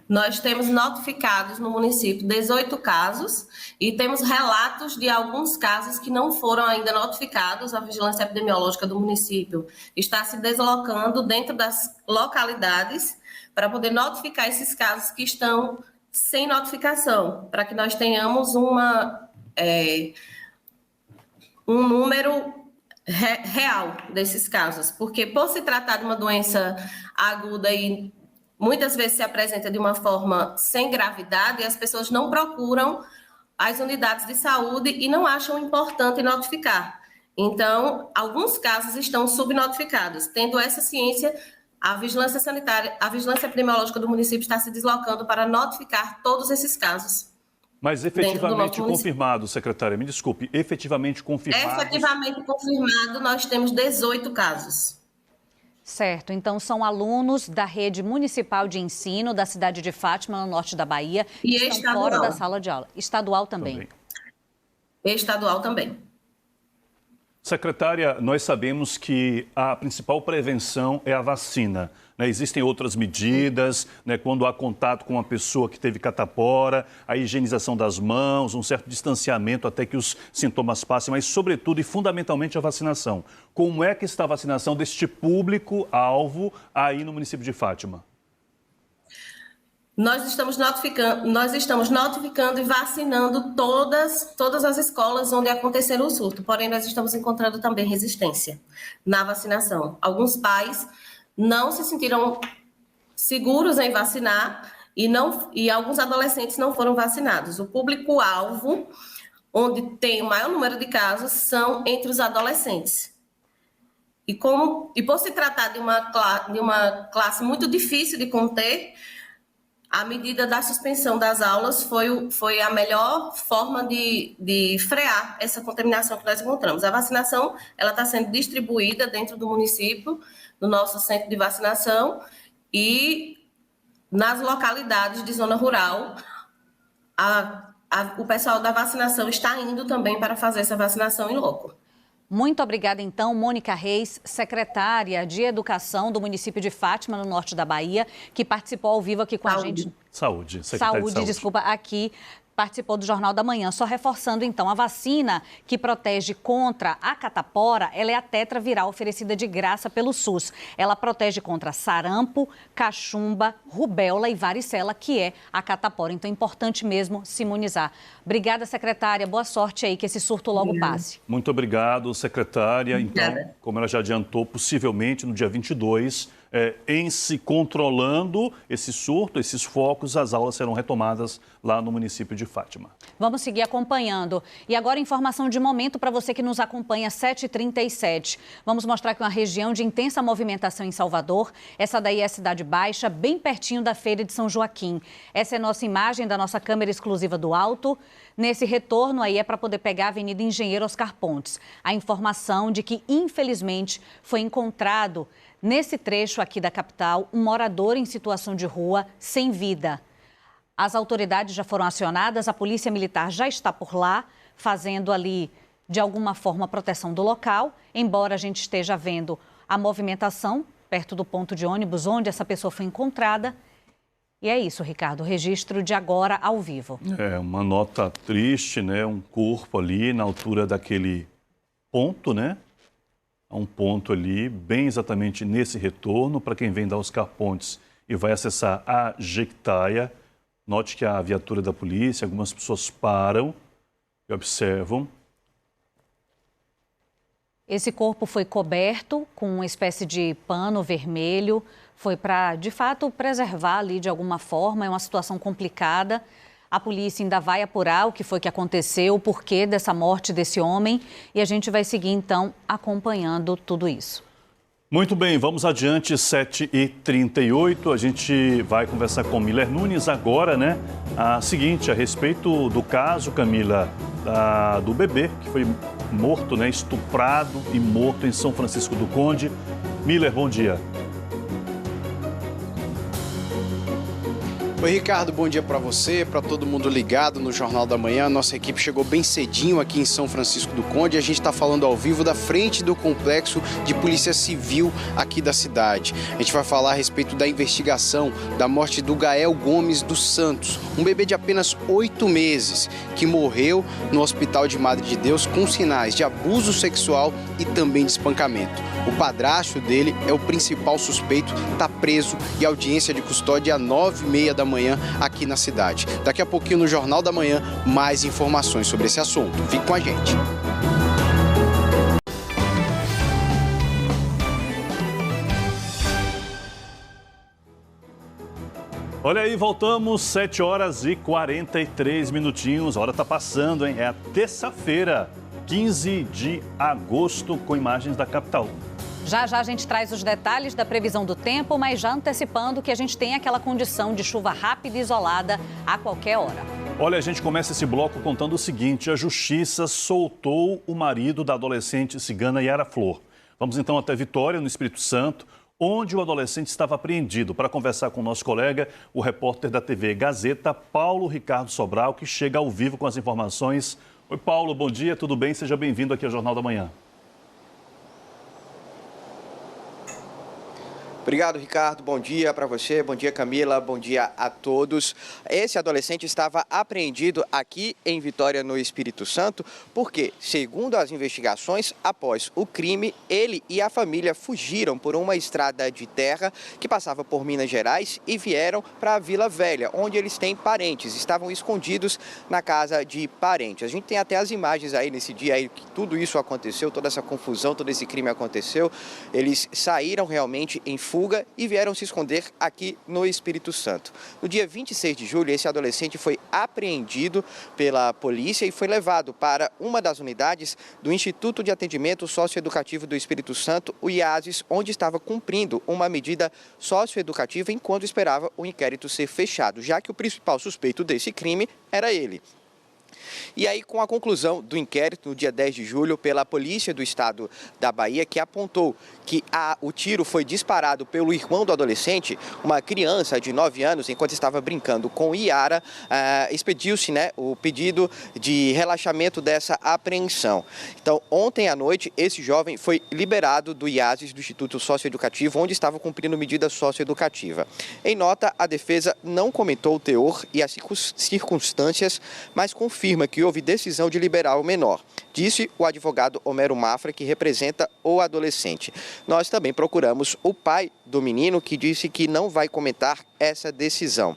Nós temos notificados no município 18 casos e temos relatos de alguns casos que não foram ainda notificados. A Vigilância Epidemiológica do município está se deslocando dentro das localidades para poder notificar esses casos que estão sem notificação, para que nós tenhamos um número real desses casos. Porque, por se tratar de uma doença aguda e muitas vezes se apresenta de uma forma sem gravidade, as pessoas não procuram as unidades de saúde e não acham importante notificar. Então, alguns casos estão subnotificados. Tendo essa ciência, a Vigilância Sanitária, a Vigilância Epidemiológica do município está se deslocando para notificar todos esses casos. Mas efetivamente confirmado, secretária, me desculpe, efetivamente confirmado? Efetivamente confirmado, nós temos 18 casos. Certo, então são alunos da rede municipal de ensino da cidade de Fátima, no norte da Bahia, que estão fora da sala de aula. Estadual também. Estadual também. Secretária, nós sabemos que a principal prevenção é a vacina, né? Existem outras medidas, né? Quando há contato com uma pessoa que teve catapora, a higienização das mãos, um certo distanciamento até que os sintomas passem, mas sobretudo e fundamentalmente a vacinação. Como é que está a vacinação deste público-alvo aí no município de Fátima? Nós estamos notificando e vacinando todas as escolas onde acontecer o surto, porém nós estamos encontrando também resistência na vacinação. Alguns pais não se sentiram seguros em vacinar e alguns adolescentes não foram vacinados. O público-alvo, onde tem o maior número de casos, são entre os adolescentes. E por se tratar de uma classe muito difícil de conter, a medida da suspensão das aulas foi a melhor forma de frear essa contaminação que nós encontramos. A vacinação ela está sendo distribuída dentro do município, no nosso centro de vacinação, e nas localidades de zona rural, o pessoal da vacinação está indo também para fazer essa vacinação em loco. Muito obrigada, então, Mônica Reis, secretária de Educação do município de Fátima, no norte da Bahia, que participou ao vivo aqui com a gente. Saúde, desculpa, aqui participou do Jornal da Manhã. Só reforçando, então, a vacina que protege contra a catapora, ela é a tetraviral oferecida de graça pelo SUS. Ela protege contra sarampo, cachumba, rubéola e varicela, que é a catapora. Então, é importante mesmo se imunizar. Obrigada, secretária. Boa sorte aí, que esse surto logo passe. Muito obrigado, secretária. Então, como ela já adiantou, possivelmente no dia 22, em se controlando esse surto, esses focos, as aulas serão retomadas lá no município de Fátima. Vamos seguir acompanhando. E agora informação de momento para você que nos acompanha, 7h37. Vamos mostrar que uma região de intensa movimentação em Salvador. Essa daí é a Cidade Baixa, bem pertinho da Feira de São Joaquim. Essa é a nossa imagem da nossa câmera exclusiva do alto. Nesse retorno aí é para poder pegar a Avenida Engenheiro Oscar Pontes. A informação de que, infelizmente, foi encontrado nesse trecho aqui da capital um morador em situação de rua sem vida. As autoridades já foram acionadas, a Polícia Militar já está por lá, fazendo ali, de alguma forma, a proteção do local, embora a gente esteja vendo a movimentação perto do ponto de ônibus onde essa pessoa foi encontrada. E é isso, Ricardo, registro de agora ao vivo. É uma nota triste, né? Um corpo ali na altura daquele ponto, né? Um ponto ali, bem exatamente nesse retorno, para quem vem da Oscar Pontes e vai acessar a Jequitaia. Note que a viatura da polícia, algumas pessoas param e observam. Esse corpo foi coberto com uma espécie de pano vermelho. Foi para, de fato, preservar ali de alguma forma. É uma situação complicada. A polícia ainda vai apurar o que foi que aconteceu, o porquê dessa morte desse homem. E a gente vai seguir, então, acompanhando tudo isso. Muito bem, vamos adiante, 7h38. A gente vai conversar com Miller Nunes agora, né? A respeito do caso, Camila, do bebê que foi morto, né? Estuprado e morto em São Francisco do Conde. Miller, bom dia. Oi, Ricardo, bom dia para você, para todo mundo ligado no Jornal da Manhã. Nossa equipe chegou bem cedinho aqui em São Francisco do Conde. A gente está falando ao vivo da frente do complexo de polícia civil aqui da cidade. A gente vai falar a respeito da investigação da morte do Gael Gomes dos Santos, um bebê de apenas 8 meses, que morreu no Hospital de Madre de Deus com sinais de abuso sexual e também de espancamento. O padrasto dele é o principal suspeito, está preso e audiência de custódia às 9h30 da manhã aqui na cidade. Daqui a pouquinho no Jornal da Manhã, mais informações sobre esse assunto. Fique com a gente. Olha aí, voltamos, 7h43 minutinhos. A hora tá passando, hein? É a terça-feira, 15 de agosto, com imagens da capital. Já já a gente traz os detalhes da previsão do tempo, mas já antecipando que a gente tem aquela condição de chuva rápida e isolada a qualquer hora. Olha, a gente começa esse bloco contando o seguinte: a justiça soltou o marido da adolescente cigana Yara Flor. Vamos então até Vitória, no Espírito Santo, onde o adolescente estava apreendido. Para conversar com o nosso colega, o repórter da TV Gazeta, Paulo Ricardo Sobral, que chega ao vivo com as informações. Oi, Paulo, bom dia, tudo bem? Seja bem-vindo aqui ao Jornal da Manhã. Obrigado, Ricardo. Bom dia para você, bom dia, Camila, bom dia a todos. Esse adolescente estava apreendido aqui em Vitória, no Espírito Santo, porque, segundo as investigações, após o crime, ele e a família fugiram por uma estrada de terra que passava por Minas Gerais e vieram para a Vila Velha, onde eles têm parentes. Estavam escondidos na casa de parentes. A gente tem até as imagens aí nesse dia aí que tudo isso aconteceu, toda essa confusão, todo esse crime aconteceu. Eles saíram realmente em fuga e vieram se esconder aqui no Espírito Santo. No dia 26 de julho, esse adolescente foi apreendido pela polícia e foi levado para uma das unidades do Instituto de Atendimento Socioeducativo do Espírito Santo, o IASES, onde estava cumprindo uma medida socioeducativa enquanto esperava o inquérito ser fechado, já que o principal suspeito desse crime era ele. E aí, com a conclusão do inquérito, no dia 10 de julho, pela Polícia do Estado da Bahia, que apontou que o tiro foi disparado pelo irmão do adolescente, uma criança de 9 anos, enquanto estava brincando com Yara, expediu-se, né, o pedido de relaxamento dessa apreensão. Então, ontem à noite, esse jovem foi liberado do IASES, do Instituto Socioeducativo, onde estava cumprindo medida socioeducativa. Em nota, a defesa não comentou o teor e as circunstâncias, mas confirma que houve decisão de liberar o menor, disse o advogado Homero Mafra, que representa o adolescente. Nós também procuramos o pai do menino, que disse que não vai comentar essa decisão.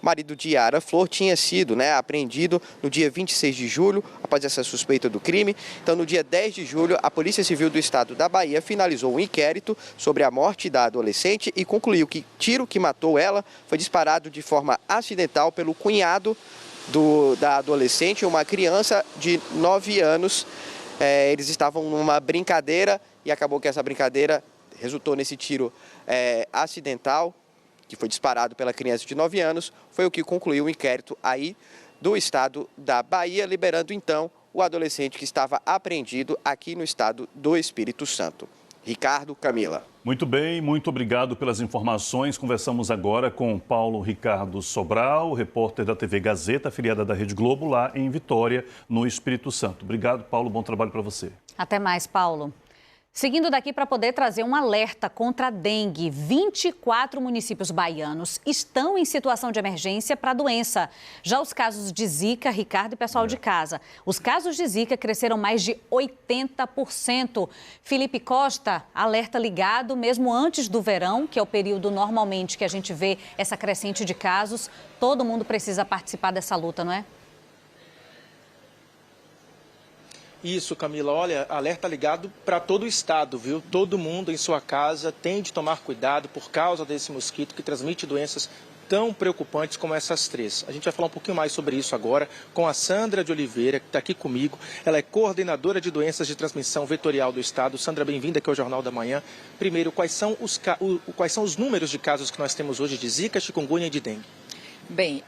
O marido de Yara Flor tinha sido apreendido no dia 26 de julho, após essa suspeita do crime. Então, no dia 10 de julho, a Polícia Civil do Estado da Bahia finalizou um inquérito sobre a morte da adolescente e concluiu que o tiro que matou ela foi disparado de forma acidental pelo cunhado da adolescente, uma criança de 9 anos. Eles estavam numa brincadeira e acabou que essa brincadeira resultou nesse tiro acidental, que foi disparado pela criança de 9 anos, foi o que concluiu o inquérito aí do Estado da Bahia, liberando então o adolescente que estava apreendido aqui no estado do Espírito Santo. Ricardo, Camila. Muito bem, muito obrigado pelas informações. Conversamos agora com Paulo Ricardo Sobral, repórter da TV Gazeta, afiliada da Rede Globo, lá em Vitória, no Espírito Santo. Obrigado, Paulo. Bom trabalho para você. Até mais, Paulo. Seguindo daqui para poder trazer um alerta contra a dengue, 24 municípios baianos estão em situação de emergência para a doença. Já os casos de Zika, Ricardo e pessoal de casa, os casos de Zika cresceram mais de 80%. Felipe Costa, alerta ligado mesmo antes do verão, que é o período normalmente que a gente vê essa crescente de casos. Todo mundo precisa participar dessa luta, não é? Isso, Camila. Olha, alerta ligado para todo o estado, viu? Todo mundo em sua casa tem de tomar cuidado por causa desse mosquito que transmite doenças tão preocupantes como essas três. A gente vai falar um pouquinho mais sobre isso agora com a Sandra de Oliveira, que está aqui comigo. Ela é coordenadora de doenças de transmissão vetorial do estado. Sandra, bem-vinda aqui ao Jornal da Manhã. Primeiro, quais são os números de casos que nós temos hoje de Zika, chikungunya e de dengue? Bem,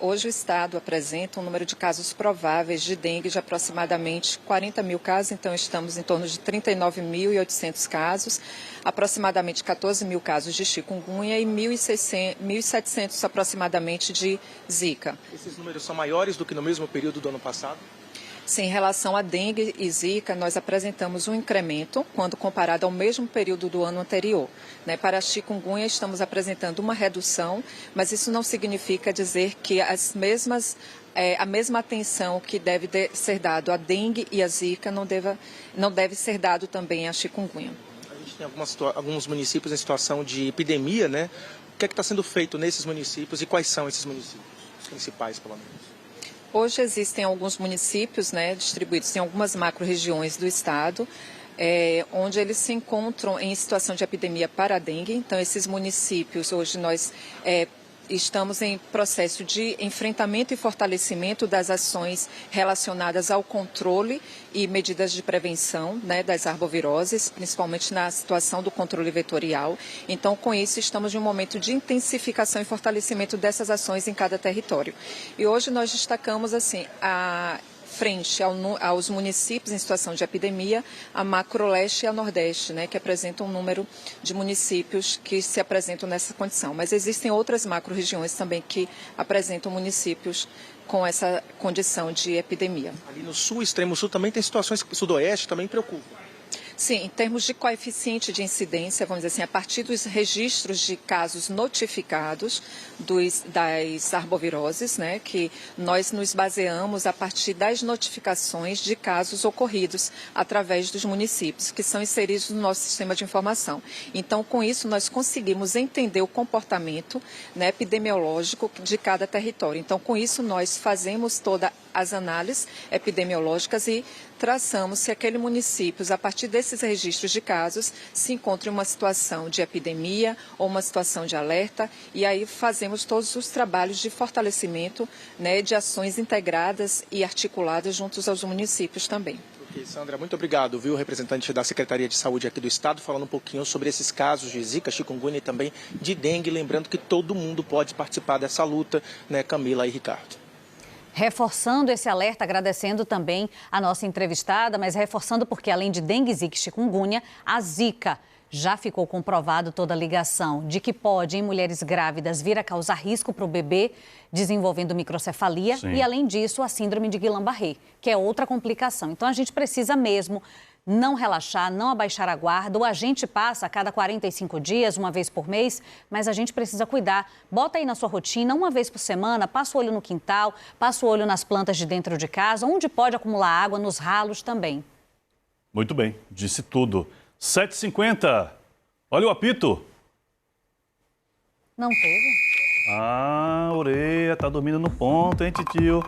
hoje o Estado apresenta um número de casos prováveis de dengue de aproximadamente 40 mil casos, então estamos em torno de 39.800 casos, aproximadamente 14 mil casos de chikungunya e 1.700 aproximadamente de Zika. Esses números são maiores do que no mesmo período do ano passado? Sim, em relação a dengue e Zika, nós apresentamos um incremento quando comparado ao mesmo período do ano anterior. Para a chikungunya, estamos apresentando uma redução, mas isso não significa dizer que a mesma atenção que deve ser dado à dengue e à Zika não deve ser dado também à chikungunya. A gente tem alguns municípios em situação de epidemia, né? O que é que está sendo feito nesses municípios e quais são esses municípios, os principais, pelo menos? Hoje existem alguns municípios distribuídos em algumas macro-regiões do estado, onde eles se encontram em situação de epidemia para a dengue. Então, esses municípios, hoje nós estamos em processo de enfrentamento e fortalecimento das ações relacionadas ao controle e medidas de prevenção das arboviroses, principalmente na situação do controle vetorial. Então, com isso, estamos em um momento de intensificação e fortalecimento dessas ações em cada território. E hoje nós destacamos frente aos municípios em situação de epidemia, a Macro-Leste e a Nordeste, que apresentam um número de municípios que se apresentam nessa condição. Mas existem outras macro-regiões também que apresentam municípios com essa condição de epidemia. Ali no sul, extremo sul, também tem situações que o sudoeste também preocupa. Sim, em termos de coeficiente de incidência, vamos dizer assim, a partir dos registros de casos notificados das arboviroses, que nós nos baseamos a partir das notificações de casos ocorridos através dos municípios, que são inseridos no nosso sistema de informação. Então, com isso, nós conseguimos entender o comportamento epidemiológico de cada território. Então, com isso, nós fazemos todas as análises epidemiológicas e traçamos se aquele município, a partir desses registros de casos, se encontra em uma situação de epidemia ou uma situação de alerta, e aí fazemos todos os trabalhos de fortalecimento de ações integradas e articuladas juntos aos municípios também. Ok, Sandra, muito obrigado, viu, representante da Secretaria de Saúde aqui do Estado, falando um pouquinho sobre esses casos de Zika, chikungunya e também de dengue, lembrando que todo mundo pode participar dessa luta, Camila e Ricardo. Reforçando esse alerta, agradecendo também a nossa entrevistada, mas reforçando porque além de dengue, Zika e chikungunya, a Zika já ficou comprovado toda a ligação de que pode, em mulheres grávidas, vir a causar risco para o bebê, desenvolvendo microcefalia. Sim. E, além disso, a síndrome de Guillain-Barré, que é outra complicação. Então, a gente precisa mesmo não relaxar, não abaixar a guarda. O agente passa a cada 45 dias, uma vez por mês, mas a gente precisa cuidar. Bota aí na sua rotina, uma vez por semana, passa o olho no quintal, passa o olho nas plantas de dentro de casa, onde pode acumular água, nos ralos também. Muito bem, disse tudo. 7h50, olha o apito. Não teve? Ah, Orelha, tá dormindo no ponto, hein, titio?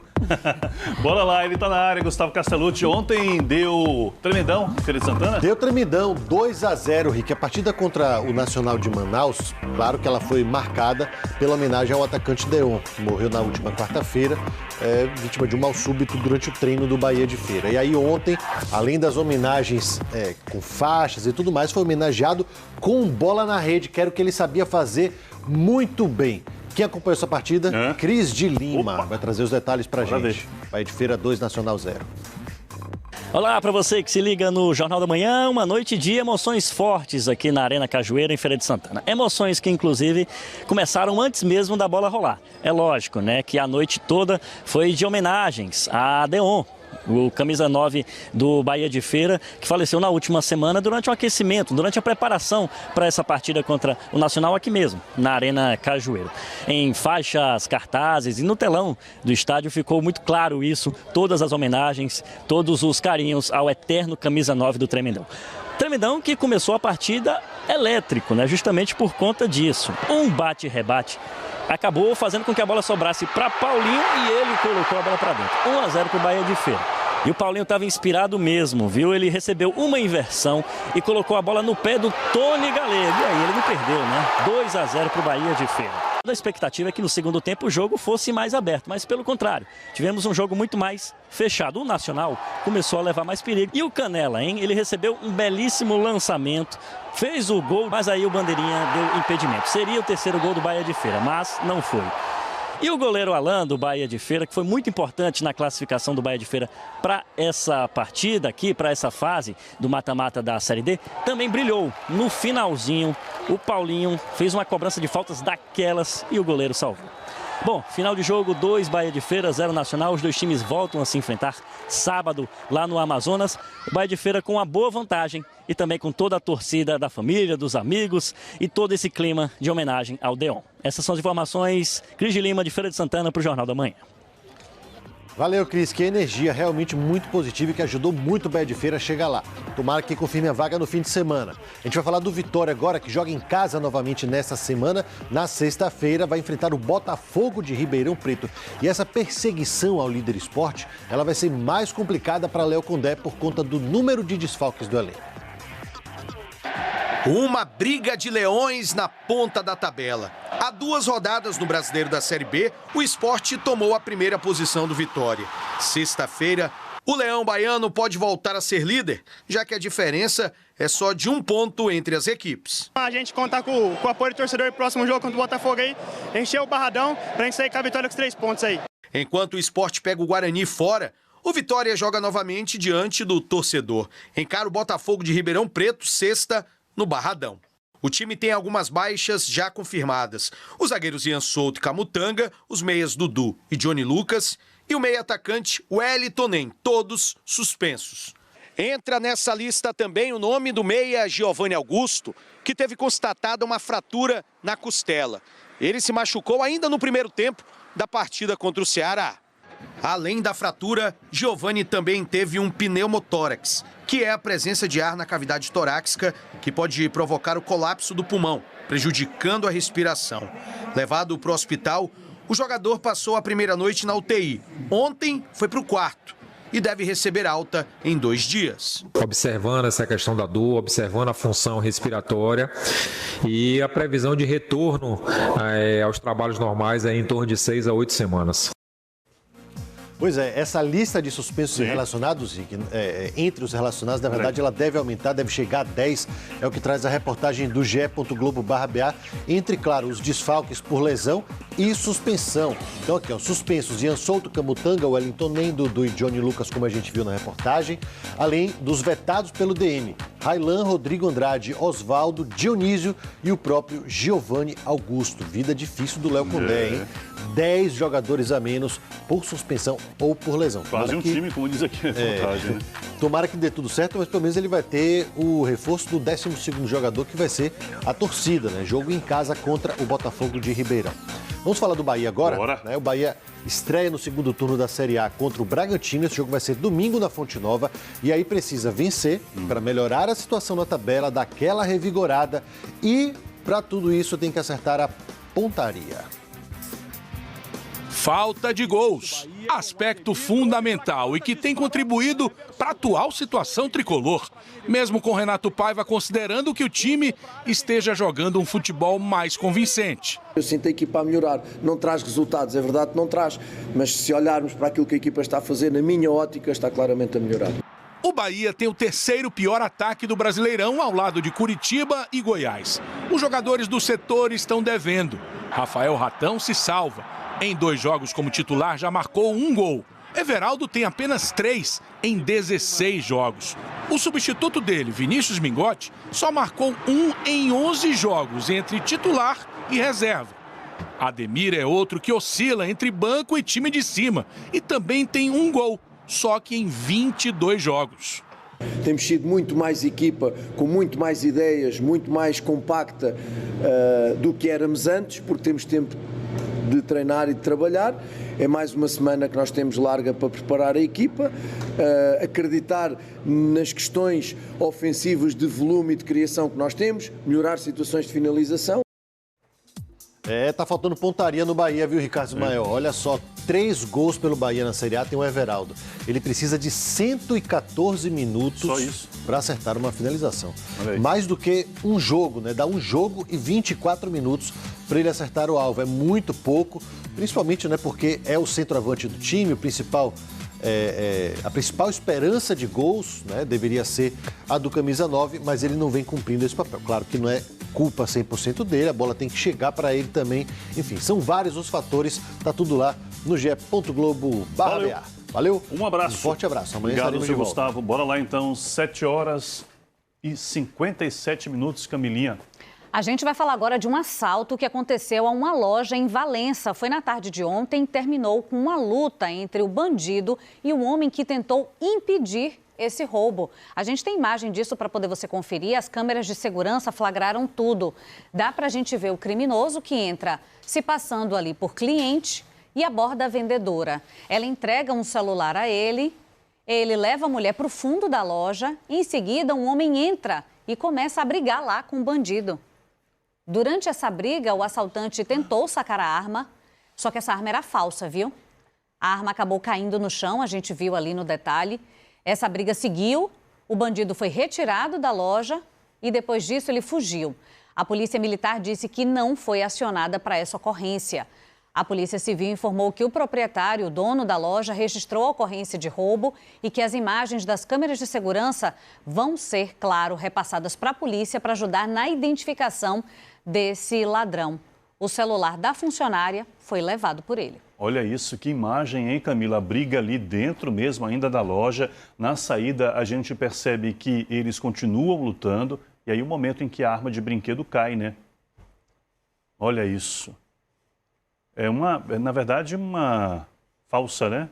Bora lá, ele tá na área, Gustavo Castellucci. Ontem deu tremendão, Feira de Santana? Deu tremendão, 2-0, Rick. A partida contra o Nacional de Manaus, claro que ela foi marcada pela homenagem ao atacante Deon, que morreu na última quarta-feira, vítima de um mal súbito durante o treino do Bahia de Feira. E aí ontem, além das homenagens com faixas e tudo mais, foi homenageado com bola na rede, que era o que ele sabia fazer muito bem. Quem acompanhou essa partida? Cris de Lima. Vai trazer os detalhes pra gente. Bahia de Feira 2, Nacional 0. Olá para você que se liga no Jornal da Manhã, uma noite de emoções fortes aqui na Arena Cajueira, em Feira de Santana. Emoções que, inclusive, começaram antes mesmo da bola rolar. É lógico, né, que a noite toda foi de homenagens a Deon, o camisa 9 do Bahia de Feira, que faleceu na última semana durante o aquecimento, durante a preparação para essa partida contra o Nacional aqui mesmo, na Arena Cajueiro. Em faixas, cartazes e no telão do estádio ficou muito claro isso, todas as homenagens, todos os carinhos ao eterno camisa 9 do Tremendão. Tremendão que começou a partida elétrico, né? Justamente por conta disso. Um bate-rebate acabou fazendo com que a bola sobrasse para Paulinho e ele colocou a bola para dentro. 1-0 para o Bahia de Feira. E o Paulinho estava inspirado mesmo, viu? Ele recebeu uma inversão e colocou a bola no pé do Tony Galego. E aí ele não perdeu, né? 2-0 para o Bahia de Feira. A expectativa é que no segundo tempo o jogo fosse mais aberto, mas pelo contrário, tivemos um jogo muito mais fechado. O Nacional começou a levar mais perigo. E o Canela, hein? Ele recebeu um belíssimo lançamento, fez o gol, mas aí o Bandeirinha deu impedimento. Seria o terceiro gol do Bahia de Feira, mas não foi. E o goleiro Alan, do Bahia de Feira, que foi muito importante na classificação do Bahia de Feira para essa partida aqui, para essa fase do mata-mata da Série D, também brilhou. No finalzinho, o Paulinho fez uma cobrança de faltas daquelas e o goleiro salvou. Bom, final de jogo, 2 Bahia de Feira, 0 Nacional. Os dois times voltam a se enfrentar sábado lá no Amazonas. O Bahia de Feira com uma boa vantagem e também com toda a torcida da família, dos amigos e todo esse clima de homenagem ao Deon. Essas são as informações. Cris de Lima, de Feira de Santana, para o Jornal da Manhã. Valeu, Cris. Que energia realmente muito positiva e que ajudou muito o Bahia de Feira a chegar lá. Tomara que confirme a vaga no fim de semana. A gente vai falar do Vitória agora, que joga em casa novamente nesta semana. Na sexta-feira vai enfrentar o Botafogo de Ribeirão Preto. E essa perseguição ao líder esporte, ela vai ser mais complicada para Léo Condé por conta do número de desfalques do elenco. Uma briga de leões na ponta da tabela. Há 2 rodadas no Brasileiro da Série B, o Sport tomou a primeira posição do Vitória. Sexta-feira, o Leão Baiano pode voltar a ser líder, já que a diferença é só de 1 ponto entre as equipes. A gente conta com o apoio do torcedor no próximo jogo contra o Botafogo aí, encher o barradão pra gente sair com a vitória com os 3 pontos aí. Enquanto o Sport pega o Guarani fora, o Vitória joga novamente diante do torcedor. Encara o Botafogo de Ribeirão Preto, sexta, no Barradão. O time tem algumas baixas já confirmadas. Os zagueiros Ian Souto e Camutanga, os meias Dudu e Johnny Lucas e o meia-atacante Wellington Nem, todos suspensos. Entra nessa lista também o nome do meia Giovanni Augusto, que teve constatada uma fratura na costela. Ele se machucou ainda no primeiro tempo da partida contra o Ceará. Além da fratura, Giovanni também teve um pneumotórax, que é a presença de ar na cavidade torácica que pode provocar o colapso do pulmão, prejudicando a respiração. Levado para o hospital, o jogador passou a primeira noite na UTI. Ontem foi para o quarto e deve receber alta em 2 dias. Observando essa questão da dor, observando a função respiratória e a previsão de retorno aos trabalhos normais em torno de 6 a 8 semanas. Pois é, essa lista de suspensos e relacionados, Rick, entre os relacionados, na verdade, ela deve aumentar, deve chegar a 10, é o que traz a reportagem do ge.globo.br, entre, claro, os desfalques por lesão e suspensão. Então, aqui, ó, suspensos, Ian Souto, Camutanga, Wellington Nem, Dudu e Johnny Lucas, como a gente viu na reportagem, além dos vetados pelo DM, Railan, Rodrigo Andrade, Osvaldo, Dionísio e o próprio Giovanni Augusto. Vida difícil do Léo Condé, hein? 10 jogadores a menos por suspensão ou por lesão. Quase um time, como diz aqui na reportagem, né? Tomara que dê tudo certo, mas pelo menos ele vai ter o reforço do 12º jogador, que vai ser a torcida, né? Jogo em casa contra o Botafogo de Ribeirão. Vamos falar do Bahia agora? Bora. Né? O Bahia estreia no segundo turno da Série A contra o Bragantino. Esse jogo vai ser domingo na Fonte Nova. E aí precisa vencer para melhorar a situação na tabela, dar aquela revigorada. E para tudo isso tem que acertar a pontaria. falta de gols, aspecto fundamental e que tem contribuído para a atual situação tricolor, mesmo com Renato Paiva considerando que o time esteja jogando um futebol mais convincente. Eu sinto a equipa a melhorar, não traz resultados, é verdade que não traz, mas se olharmos para aquilo que a equipa está a fazer, na minha ótica, está claramente a melhorar. O Bahia tem o terceiro pior ataque do Brasileirão, ao lado de Curitiba e Goiás. Os jogadores do setor estão devendo. Rafael Ratão se salva. Em 2 jogos como titular, já marcou 1 gol. Everaldo tem apenas 3 em 16 jogos. O substituto dele, Vinícius Mingotti, só marcou 1 em 11 jogos, entre titular e reserva. Ademir é outro que oscila entre banco e time de cima e também tem 1 gol. Só que em 22 jogos. Temos sido muito mais equipa, com muito mais ideias, muito mais compacta do que éramos antes, porque temos tempo de treinar e de trabalhar. É mais uma semana que nós temos larga para preparar a equipa, acreditar nas questões ofensivas de volume e de criação que nós temos, melhorar situações de finalização. Tá faltando pontaria no Bahia, viu, Ricardo Ismael? Olha só, 3 gols pelo Bahia na Série A, tem o Everaldo. Ele precisa de 114 minutos para acertar uma finalização. Mais do que um jogo, né? Dá um jogo e 24 minutos para ele acertar o alvo. É muito pouco, principalmente, né, porque é o centroavante do time, a principal esperança de gols, né, deveria ser a do camisa 9, mas ele não vem cumprindo esse papel. Claro que não é culpa 100% dele, a bola tem que chegar para ele também. Enfim, são vários os fatores, tá tudo lá no ge.globo/BA. Valeu. Um abraço. Um forte abraço. Amanhã obrigado, seu Gustavo. Gustavo. Bora lá então, 7h57, Camilinha. A gente vai falar agora de um assalto que aconteceu a uma loja em Valença. Foi na tarde de ontem e terminou com uma luta entre o bandido e o homem que tentou impedir esse roubo. A gente tem imagem disso para poder você conferir. As câmeras de segurança flagraram tudo. Dá para a gente ver o criminoso que entra se passando ali por cliente e aborda a vendedora. Ela entrega um celular a ele, ele leva a mulher para o fundo da loja e em seguida um homem entra e começa a brigar lá com o bandido. Durante essa briga, o assaltante tentou sacar a arma, só que essa arma era falsa, viu? A arma acabou caindo no chão, a gente viu ali no detalhe. Essa briga seguiu, o bandido foi retirado da loja e depois disso ele fugiu. A Polícia Militar disse que não foi acionada para essa ocorrência. A Polícia Civil informou que o proprietário, o dono da loja, registrou a ocorrência de roubo e que as imagens das câmeras de segurança vão ser, claro, repassadas para a polícia para ajudar na identificação desse ladrão. O celular da funcionária foi levado por ele. Olha isso, que imagem, hein, Camila? A briga ali dentro mesmo ainda da loja. Na saída, a gente percebe que eles continuam lutando. E aí o momento em que a arma de brinquedo cai, né? Olha isso. Na verdade, uma falsa, né?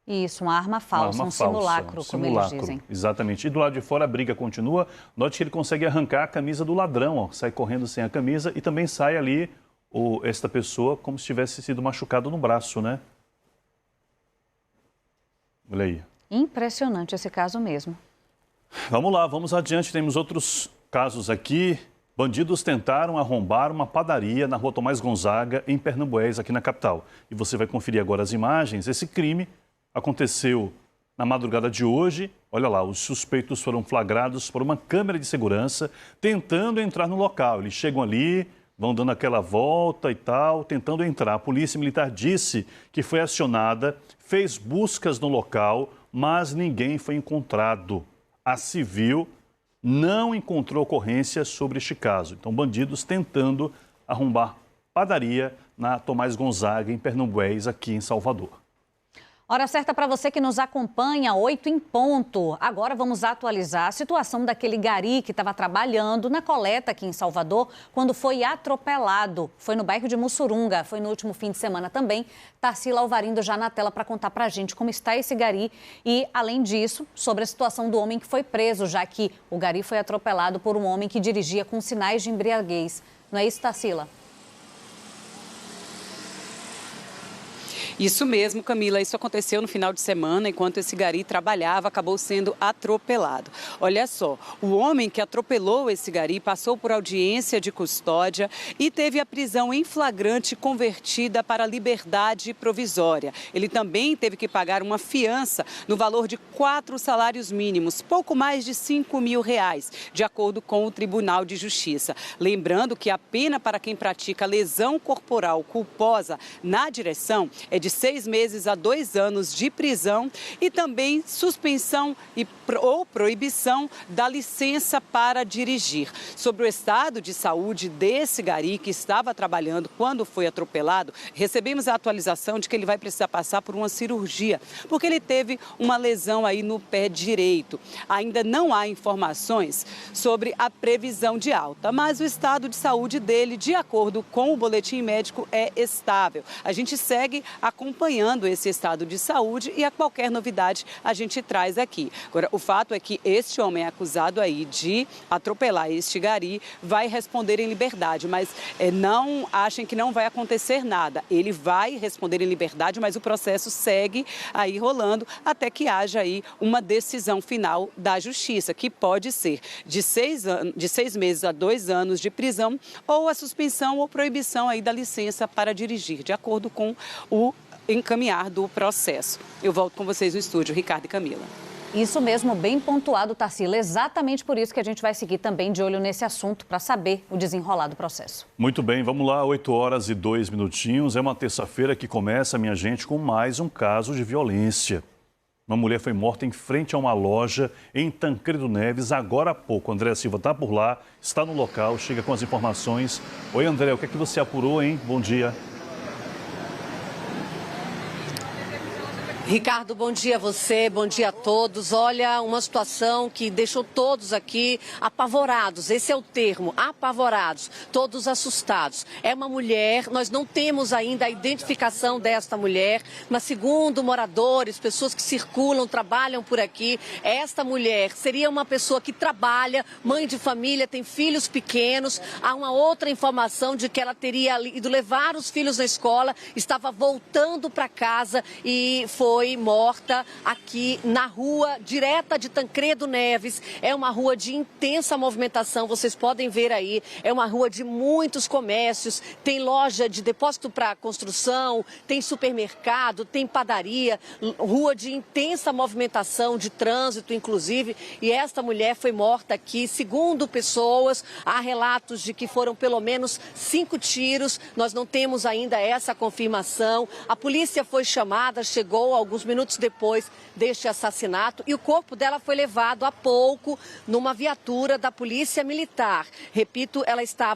Isso, uma arma falsa, um simulacro, como eles dizem. Exatamente. E do lado de fora a briga continua. Note que ele consegue arrancar a camisa do ladrão, ó. Sai correndo sem a camisa e também sai ali esta pessoa como se tivesse sido machucado no braço, né? Olha aí. Impressionante esse caso mesmo. Vamos lá, vamos adiante. Temos outros casos aqui. Bandidos tentaram arrombar uma padaria na Rua Tomás Gonzaga, em Pernambués, aqui na capital. E você vai conferir agora as imagens. Esse crime aconteceu na madrugada de hoje. Olha lá, os suspeitos foram flagrados por uma câmera de segurança tentando entrar no local. Eles chegam ali, vão dando aquela volta e tal, tentando entrar. A Polícia Militar disse que foi acionada, fez buscas no local, mas ninguém foi encontrado. A Civil não encontrou ocorrência sobre este caso. Então, bandidos tentando arrombar padaria na Tomás Gonzaga, em Pernambués, aqui em Salvador. Hora certa para você que nos acompanha, 8 em ponto. Agora vamos atualizar a situação daquele gari que estava trabalhando na coleta aqui em Salvador quando foi atropelado. Foi no bairro de Mussurunga, foi no último fim de semana também. Tarsila Alvarindo já na tela para contar para a gente como está esse gari e, além disso, sobre a situação do homem que foi preso, já que o gari foi atropelado por um homem que dirigia com sinais de embriaguez. Não é isso, Tarsila? Isso mesmo, Camila. Isso aconteceu no final de semana, enquanto esse gari trabalhava, acabou sendo atropelado. Olha só, o homem que atropelou esse gari passou por audiência de custódia e teve a prisão em flagrante convertida para liberdade provisória. Ele também teve que pagar uma fiança no valor de 4 salários mínimos, pouco mais de R$5 mil, de acordo com o Tribunal de Justiça. Lembrando que a pena para quem pratica lesão corporal culposa na direção é de 6 meses a 2 anos de prisão e também suspensão ou proibição da licença para dirigir. Sobre o estado de saúde desse gari que estava trabalhando quando foi atropelado, recebemos a atualização de que ele vai precisar passar por uma cirurgia, porque ele teve uma lesão aí no pé direito. Ainda não há informações sobre a previsão de alta, mas o estado de saúde dele, de acordo com o boletim médico, é estável. A gente segue acompanhando esse estado de saúde e a qualquer novidade a gente traz aqui. Agora, o fato é que este homem acusado aí de atropelar este gari vai responder em liberdade, mas não achem que não vai acontecer nada. Ele vai responder em liberdade, mas o processo segue aí rolando até que haja aí uma decisão final da Justiça, que pode ser de 6 meses a 2 anos de prisão ou a suspensão ou proibição aí da licença para dirigir, de acordo com o encaminhar do processo. Eu volto com vocês no estúdio, Ricardo e Camila. Isso mesmo, bem pontuado, Tarsila. Exatamente por isso que a gente vai seguir também de olho nesse assunto para saber o desenrolar do processo. Muito bem, vamos lá, 8h02. É uma terça-feira que começa, minha gente, com mais um caso de violência. Uma mulher foi morta em frente a uma loja em Tancredo Neves agora há pouco. André Silva está por lá, está no local, chega com as informações. Oi, André, o que é que você apurou, hein? Bom dia. Ricardo, bom dia a você, bom dia a todos. Olha, uma situação que deixou todos aqui apavorados, esse é o termo, apavorados, todos assustados. É uma mulher, nós não temos ainda a identificação desta mulher, mas segundo moradores, pessoas que circulam, trabalham por aqui, esta mulher seria uma pessoa que trabalha, mãe de família, tem filhos pequenos. Há uma outra informação de que ela teria ido levar os filhos na escola, estava voltando para casa e foi morta aqui na rua direta de Tancredo Neves. É uma rua de intensa movimentação, vocês podem ver aí. É uma rua de muitos comércios, tem loja de depósito para construção, tem supermercado, tem padaria, rua de intensa movimentação, de trânsito inclusive. E esta mulher foi morta aqui, segundo pessoas, há relatos de que foram pelo menos 5 tiros. Nós não temos ainda essa confirmação. A polícia foi chamada, chegou alguns minutos depois deste assassinato e o corpo dela foi levado há pouco numa viatura da Polícia Militar. Repito,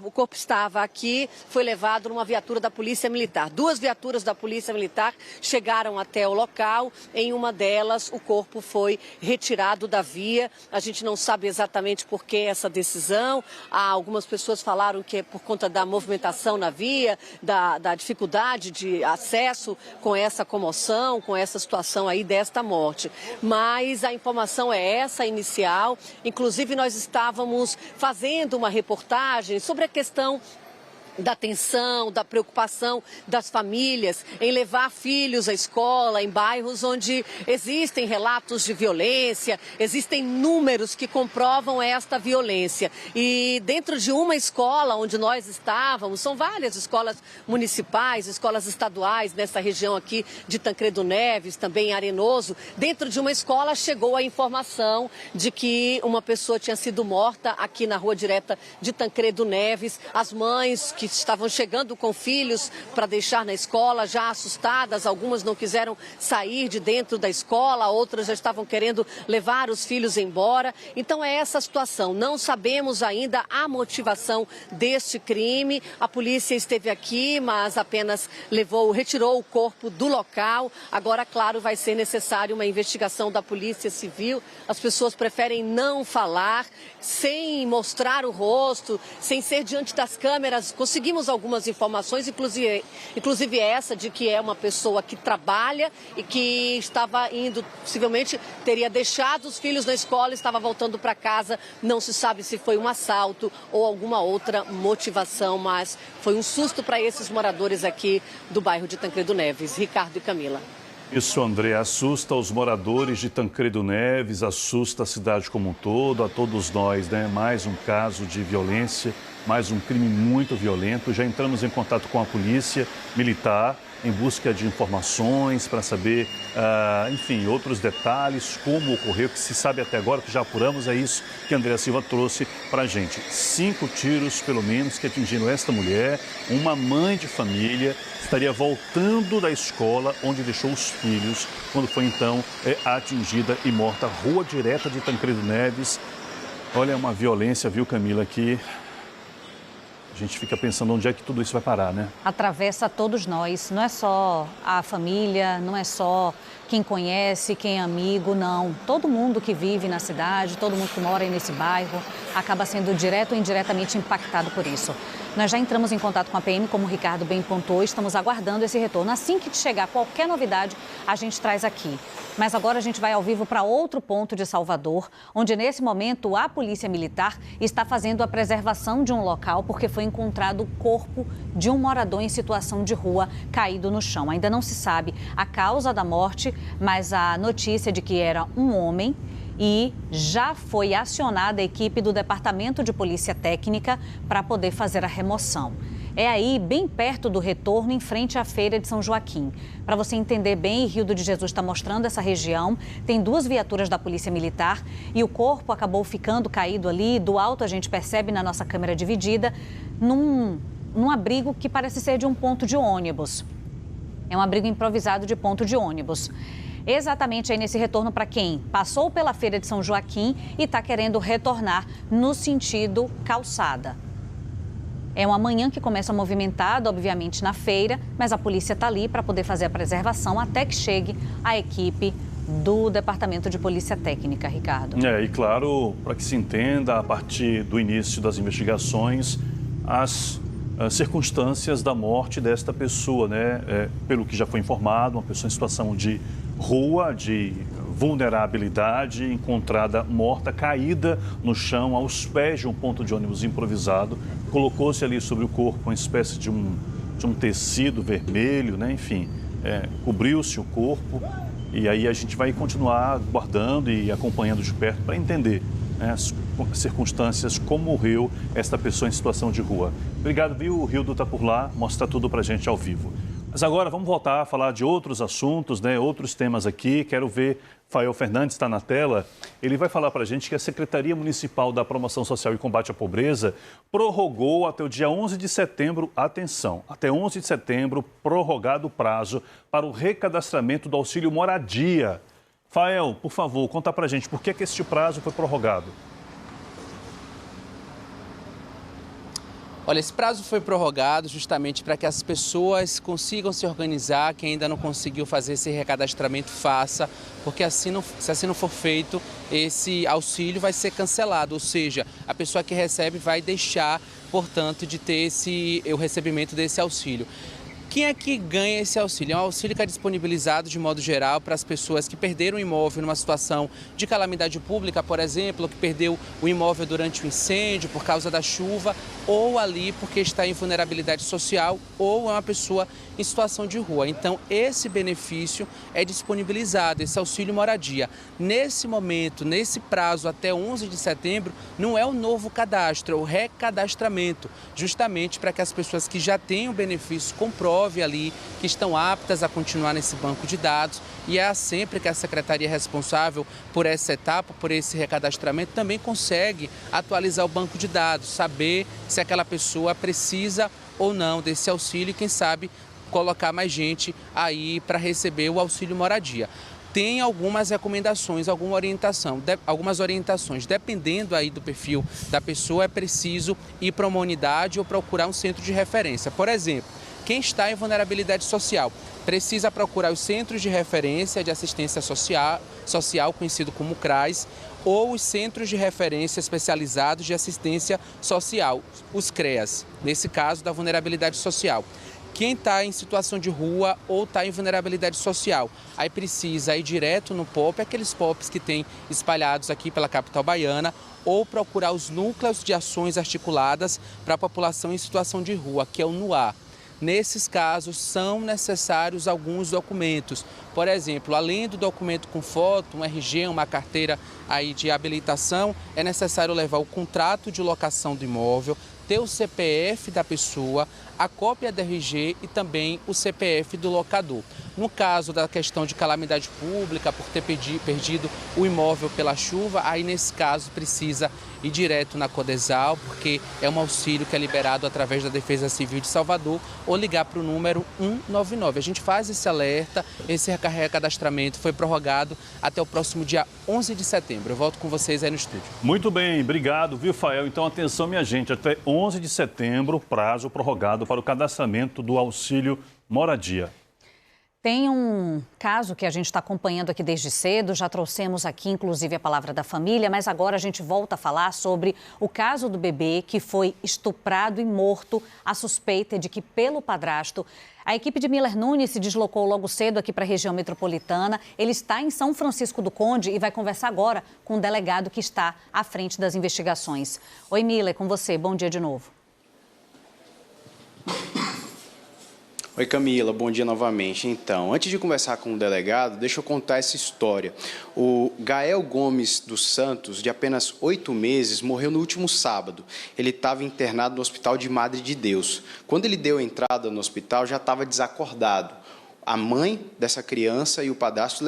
o corpo estava aqui, foi levado numa viatura da Polícia Militar. 2 viaturas da Polícia Militar chegaram até o local. Em uma delas, o corpo foi retirado da via. A gente não sabe exatamente por que essa decisão. Algumas pessoas falaram que é por conta da movimentação na via, da dificuldade de acesso com essa comoção, com essa situação aí desta morte. Mas a informação é essa, inicial. Inclusive, nós estávamos fazendo uma reportagem sobre a questão da tensão, da preocupação das famílias em levar filhos à escola, em bairros onde existem relatos de violência, existem números que comprovam esta violência. E dentro de uma escola onde nós estávamos, são várias escolas municipais, escolas estaduais nessa região aqui de Tancredo Neves, também Arenoso, dentro de uma escola chegou a informação de que uma pessoa tinha sido morta aqui na rua direta de Tancredo Neves. As mães que estavam chegando com filhos para deixar na escola, já assustadas, algumas não quiseram sair de dentro da escola, outras já estavam querendo levar os filhos embora. Então é essa a situação, não sabemos ainda a motivação deste crime. A polícia esteve aqui, mas apenas retirou o corpo do local. Agora, claro, vai ser necessário uma investigação da Polícia Civil. As pessoas preferem não falar, sem mostrar o rosto, sem ser diante das câmeras, conseguir conseguimos algumas informações, inclusive essa de que é uma pessoa que trabalha e que estava indo, possivelmente teria deixado os filhos na escola, estava voltando para casa. Não se sabe se foi um assalto ou alguma outra motivação, mas foi um susto para esses moradores aqui do bairro de Tancredo Neves. Ricardo e Camila. Isso, André, assusta os moradores de Tancredo Neves, assusta a cidade como um todo, a todos nós, né? Mais um caso de violência, mais um crime muito violento. Já entramos em contato com a polícia militar em busca de informações para saber, enfim, outros detalhes, como ocorreu, que se sabe até agora, que já apuramos, é isso que a Andréa Silva trouxe para a gente. 5 tiros, pelo menos, que atingiram esta mulher, uma mãe de família, estaria voltando da escola onde deixou os filhos, quando foi então atingida e morta. Rua direta de Tancredo Neves. Olha, uma violência, viu, Camila, que a gente fica pensando onde é que tudo isso vai parar, né? Atravessa todos nós, não é só a família, não é só quem conhece, quem é amigo, não. Todo mundo que vive na cidade, todo mundo que mora aí nesse bairro, acaba sendo direto ou indiretamente impactado por isso. Nós já entramos em contato com a PM, como o Ricardo bem pontuou, estamos aguardando esse retorno. Assim que chegar qualquer novidade, a gente traz aqui. Mas agora a gente vai ao vivo para outro ponto de Salvador, onde nesse momento a Polícia Militar está fazendo a preservação de um local porque foi encontrado o corpo de um morador em situação de rua caído no chão. Ainda não se sabe a causa da morte, mas a notícia de que era um homem e já foi acionada a equipe do Departamento de Polícia Técnica para poder fazer a remoção. É aí, bem perto do retorno, em frente à Feira de São Joaquim. Para você entender bem, Rildo de Jesus está mostrando essa região. Tem 2 viaturas da Polícia Militar e o corpo acabou ficando caído ali. Do alto a gente percebe na nossa câmera dividida, num abrigo que parece ser de um ponto de ônibus. É um abrigo improvisado de ponto de ônibus. Exatamente aí nesse retorno para quem passou pela Feira de São Joaquim e está querendo retornar no sentido calçada. É uma manhã que começa movimentada, obviamente, na feira, mas a polícia está ali para poder fazer a preservação até que chegue a equipe do Departamento de Polícia Técnica, Ricardo. E claro, para que se entenda, a partir do início das investigações, as circunstâncias da morte desta pessoa, né? Pelo que já foi informado, uma pessoa em situação de rua, de vulnerabilidade, encontrada morta, caída no chão, aos pés de um ponto de ônibus improvisado. Colocou-se ali sobre o corpo uma espécie de um tecido vermelho, né? Enfim, cobriu-se o corpo. E aí a gente vai continuar guardando e acompanhando de perto para entender, né, as circunstâncias, como morreu esta pessoa em situação de rua. Obrigado, viu? O Rildo está por lá, mostra tudo para a gente ao vivo. Mas agora vamos voltar a falar de outros assuntos, né, outros temas aqui. Quero ver, Fael Fernandes está na tela. Ele vai falar para a gente que a Secretaria Municipal da Promoção Social e Combate à Pobreza prorrogou até o dia 11 de setembro, atenção, até 11 de setembro, prorrogado o prazo para o recadastramento do auxílio moradia. Fael, por favor, conta para a gente por que este prazo foi prorrogado. Olha, esse prazo foi prorrogado justamente para que as pessoas consigam se organizar, quem ainda não conseguiu fazer esse recadastramento faça, porque assim se assim não for feito, esse auxílio vai ser cancelado, ou seja, a pessoa que recebe vai deixar, portanto, de ter o recebimento desse auxílio. Quem é que ganha esse auxílio? É um auxílio que é disponibilizado de modo geral para as pessoas que perderam o imóvel numa situação de calamidade pública, por exemplo, que perdeu o imóvel durante o incêndio por causa da chuva, ou ali porque está em vulnerabilidade social, ou é uma pessoa em situação de rua. Então, esse benefício é disponibilizado, esse auxílio moradia. Nesse momento, nesse prazo até 11 de setembro, não é o novo cadastro, é o recadastramento, justamente para que as pessoas que já têm o benefício comprovem ali que estão aptas a continuar nesse banco de dados, e é sempre que a secretaria responsável por essa etapa, por esse recadastramento, também consegue atualizar o banco de dados, saber se aquela pessoa precisa ou não desse auxílio e, quem sabe, colocar mais gente aí para receber o auxílio moradia. Tem algumas recomendações, algumas orientações. Dependendo aí do perfil da pessoa, é preciso ir para uma unidade ou procurar um centro de referência. Por exemplo, quem está em vulnerabilidade social precisa procurar os centros de referência de assistência social, conhecido como CRAS, ou os Centros de Referência Especializados de Assistência Social, os CREAS, nesse caso da vulnerabilidade social. Quem está em situação de rua ou está em vulnerabilidade social, aí precisa ir direto no POP, aqueles POPs que tem espalhados aqui pela capital baiana, ou procurar os núcleos de ações articuladas para a população em situação de rua, que é o NUA. Nesses casos, são necessários alguns documentos. Por exemplo, além do documento com foto, um RG, uma carteira aí de habilitação, é necessário levar o contrato de locação do imóvel, ter o CPF da pessoa, a cópia da RG e também o CPF do locador. No caso da questão de calamidade pública, por ter perdido o imóvel pela chuva, aí nesse caso precisa ir direto na Codesal, porque é um auxílio que é liberado através da Defesa Civil de Salvador, ou ligar para o número 199. A gente faz esse alerta, esse recadastramento foi prorrogado até o próximo dia 11 de setembro. Eu volto com vocês aí no estúdio. Muito bem, obrigado, viu, Fael? Então, atenção, minha gente, até 11 de setembro, prazo prorrogado para o cadastramento do auxílio moradia. Tem um caso que a gente está acompanhando aqui desde cedo, já trouxemos aqui, inclusive, a palavra da família, mas agora a gente volta a falar sobre o caso do bebê que foi estuprado e morto. A suspeita é de que, pelo padrasto, a equipe de Miller Nunes se deslocou logo cedo aqui para a região metropolitana. Ele está em São Francisco do Conde e vai conversar agora com o delegado que está à frente das investigações. Oi, Miller, com você. Bom dia de novo. Oi, Camila, bom dia novamente. Então, antes de conversar com o delegado, deixa eu contar essa história. O Gael Gomes dos Santos, de apenas 8 meses, morreu no último sábado. Ele estava internado no Hospital de Madre de Deus. Quando ele deu entrada no hospital, já estava desacordado. A mãe dessa criança e o padrasto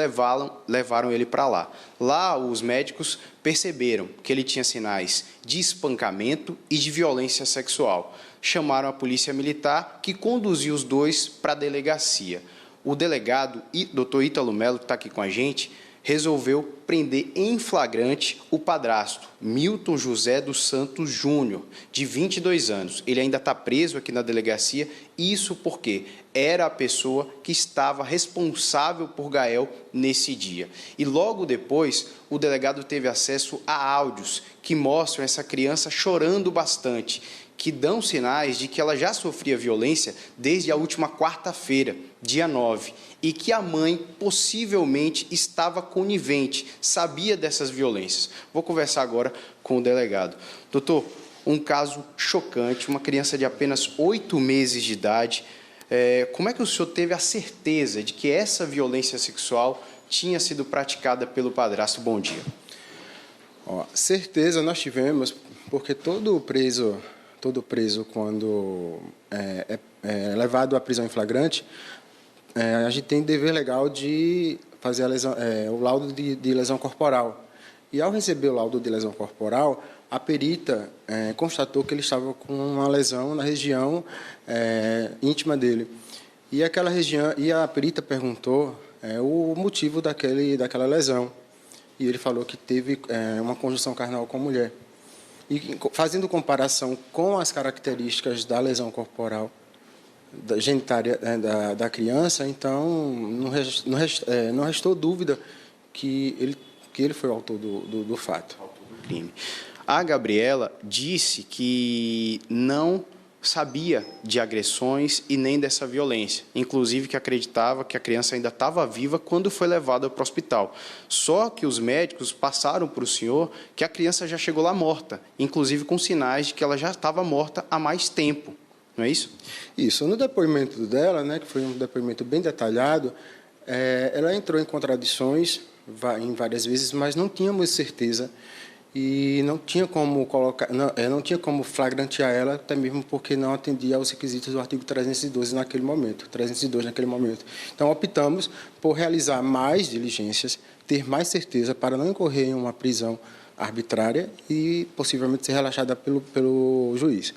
levaram ele para lá. Lá, os médicos perceberam que ele tinha sinais de espancamento e de violência sexual. Chamaram a polícia militar, que conduziu os dois para a delegacia. O delegado, Dr. Ítalo Melo, que está aqui com a gente, resolveu prender em flagrante o padrasto, Milton José dos Santos Júnior, de 22 anos. Ele ainda está preso aqui na delegacia, isso porque era a pessoa que estava responsável por Gael nesse dia. E logo depois, o delegado teve acesso a áudios que mostram essa criança chorando bastante, que dão sinais de que ela já sofria violência desde a última quarta-feira, dia 9, e que a mãe possivelmente estava conivente, sabia dessas violências. Vou conversar agora com o delegado. Doutor, um caso chocante, uma criança de apenas 8 meses de idade. Como é que o senhor teve a certeza de que essa violência sexual tinha sido praticada pelo padrasto? Bom dia. Certeza nós tivemos, porque todo preso quando é levado à prisão em flagrante, a gente tem dever legal de fazer o laudo de lesão corporal. E ao receber o laudo de lesão corporal, a perita constatou que ele estava com uma lesão na região íntima dele. E aquela região, e a perita perguntou o motivo daquela lesão. E ele falou que teve uma conjunção carnal com a mulher. E fazendo comparação com as características da lesão corporal genitária da criança, então não restou dúvida que ele foi o autor do fato. Do crime. A Gabriela disse que não sabia de agressões e nem dessa violência, inclusive que acreditava que a criança ainda estava viva quando foi levada para o hospital. Só que os médicos passaram para o senhor que a criança já chegou lá morta, inclusive com sinais de que ela já estava morta há mais tempo, não é isso? Isso. No depoimento dela, que foi um depoimento bem detalhado, ela entrou em contradições em várias vezes, mas não tínhamos certeza e não tinha como flagrantear ela, até mesmo porque não atendia aos requisitos do artigo 302 naquele momento. Então, optamos por realizar mais diligências, ter mais certeza para não incorrer em uma prisão arbitrária e possivelmente ser relaxada pelo juiz.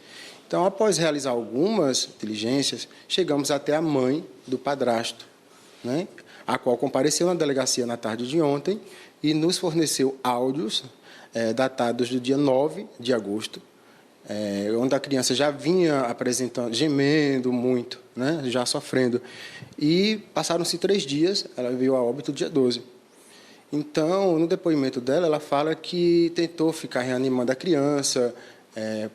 Então, após realizar algumas diligências, chegamos até a mãe do padrasto, a qual compareceu na delegacia na tarde de ontem e nos forneceu áudios datados do dia 9 de agosto, onde a criança já vinha apresentando, gemendo muito, já sofrendo. E passaram-se 3 dias, ela veio a óbito dia 12. Então, no depoimento dela, ela fala que tentou ficar reanimando a criança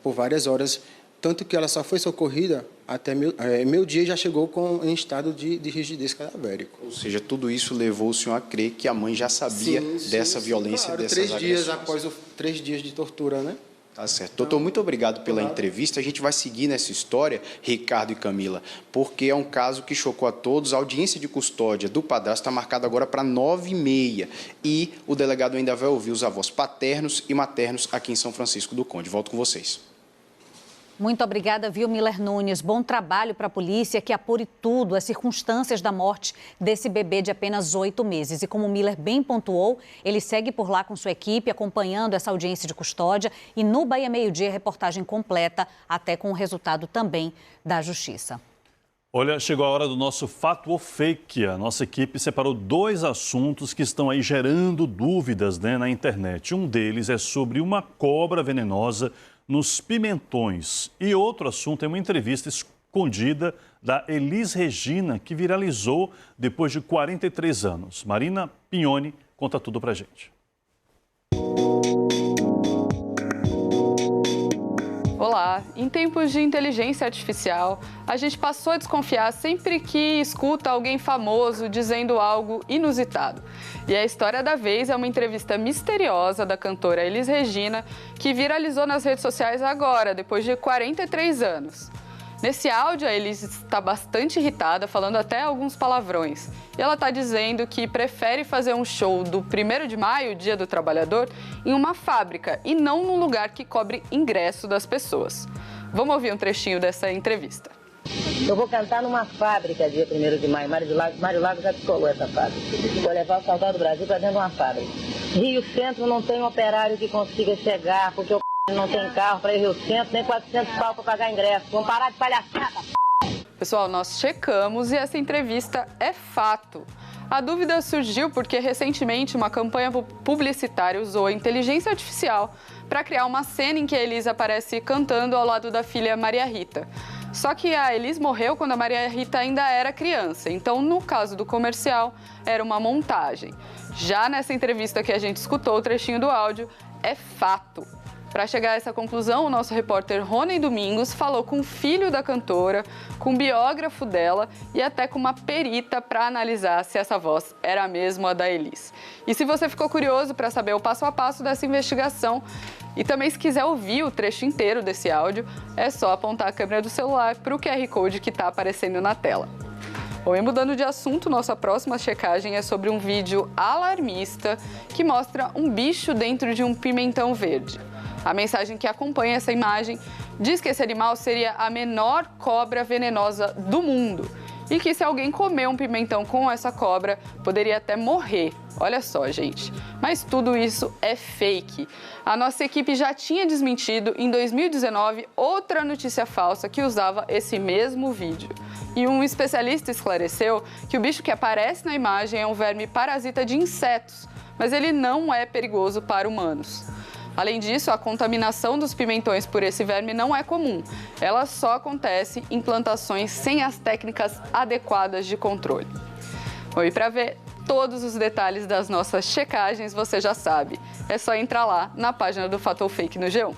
por várias horas, tanto que ela só foi socorrida até meio-dia e já chegou em estado de rigidez cadavérico. Ou seja, tudo isso levou o senhor a crer que a mãe já sabia dessa violência, claro, dessas agressões. 3 dias de tortura, né? Tá certo. Doutor, muito obrigado pela entrevista. A gente vai seguir nessa história, Ricardo e Camila, porque é um caso que chocou a todos. A audiência de custódia do padrasto está marcada agora para 9h30 e o delegado ainda vai ouvir os avós paternos e maternos aqui em São Francisco do Conde. Volto com vocês. Muito obrigada, viu, Miller Nunes? Bom trabalho para a polícia que apure tudo, as circunstâncias da morte desse bebê de apenas 8 meses. E como o Miller bem pontuou, ele segue por lá com sua equipe, acompanhando essa audiência de custódia. E no Bahia Meio-Dia, reportagem completa, até com o resultado também da Justiça. Olha, chegou a hora do nosso Fato ou Fake. A nossa equipe separou 2 assuntos que estão aí gerando dúvidas, né, na internet. Um deles é sobre uma cobra venenosa nos pimentões. E outro assunto é uma entrevista escondida da Elis Regina, que viralizou depois de 43 anos. Marina Pignoni conta tudo pra gente. Olá, em tempos de inteligência artificial, a gente passou a desconfiar sempre que escuta alguém famoso dizendo algo inusitado. E a história da vez é uma entrevista misteriosa da cantora Elis Regina, que viralizou nas redes sociais agora, depois de 43 anos. Nesse áudio, a Elis está bastante irritada, falando até alguns palavrões. E ela está dizendo que prefere fazer um show do 1º de maio, Dia do Trabalhador, em uma fábrica e não num lugar que cobre ingresso das pessoas. Vamos ouvir um trechinho dessa entrevista. Eu vou cantar numa fábrica dia 1º de maio. Mário Lago já pistolou essa fábrica. Vou levar o Saudade do Brasil para dentro de uma fábrica. Rio Centro não tem operário que consiga chegar, porque o não tem carro para ir Rio Centro, nem 400 pau para pagar ingresso. Vamos parar de palhaçada. Pessoal, nós checamos e essa entrevista é fato. A dúvida surgiu porque recentemente uma campanha publicitária usou a inteligência artificial para criar uma cena em que a Elis aparece cantando ao lado da filha Maria Rita. Só que a Elis morreu quando a Maria Rita ainda era criança, então no caso do comercial era uma montagem. Já nessa entrevista que a gente escutou o trechinho do áudio, é fato. Para chegar a essa conclusão, o nosso repórter Rony Domingos falou com o filho da cantora, com o biógrafo dela e até com uma perita para analisar se essa voz era mesmo a da Elis. E se você ficou curioso para saber o passo a passo dessa investigação e também se quiser ouvir o trecho inteiro desse áudio, é só apontar a câmera do celular para o QR Code que está aparecendo na tela. Bom, e mudando de assunto, nossa próxima checagem é sobre um vídeo alarmista que mostra um bicho dentro de um pimentão verde. A mensagem que acompanha essa imagem diz que esse animal seria a menor cobra venenosa do mundo e que se alguém comer um pimentão com essa cobra, poderia até morrer. Olha só, gente. Mas tudo isso é fake. A nossa equipe já tinha desmentido em 2019 outra notícia falsa que usava esse mesmo vídeo. E um especialista esclareceu que o bicho que aparece na imagem é um verme parasita de insetos, mas ele não é perigoso para humanos. Além disso, a contaminação dos pimentões por esse verme não é comum. Ela só acontece em plantações sem as técnicas adequadas de controle. Bom, e para ver todos os detalhes das nossas checagens, você já sabe. É só entrar lá na página do Fato ou Fake no G1.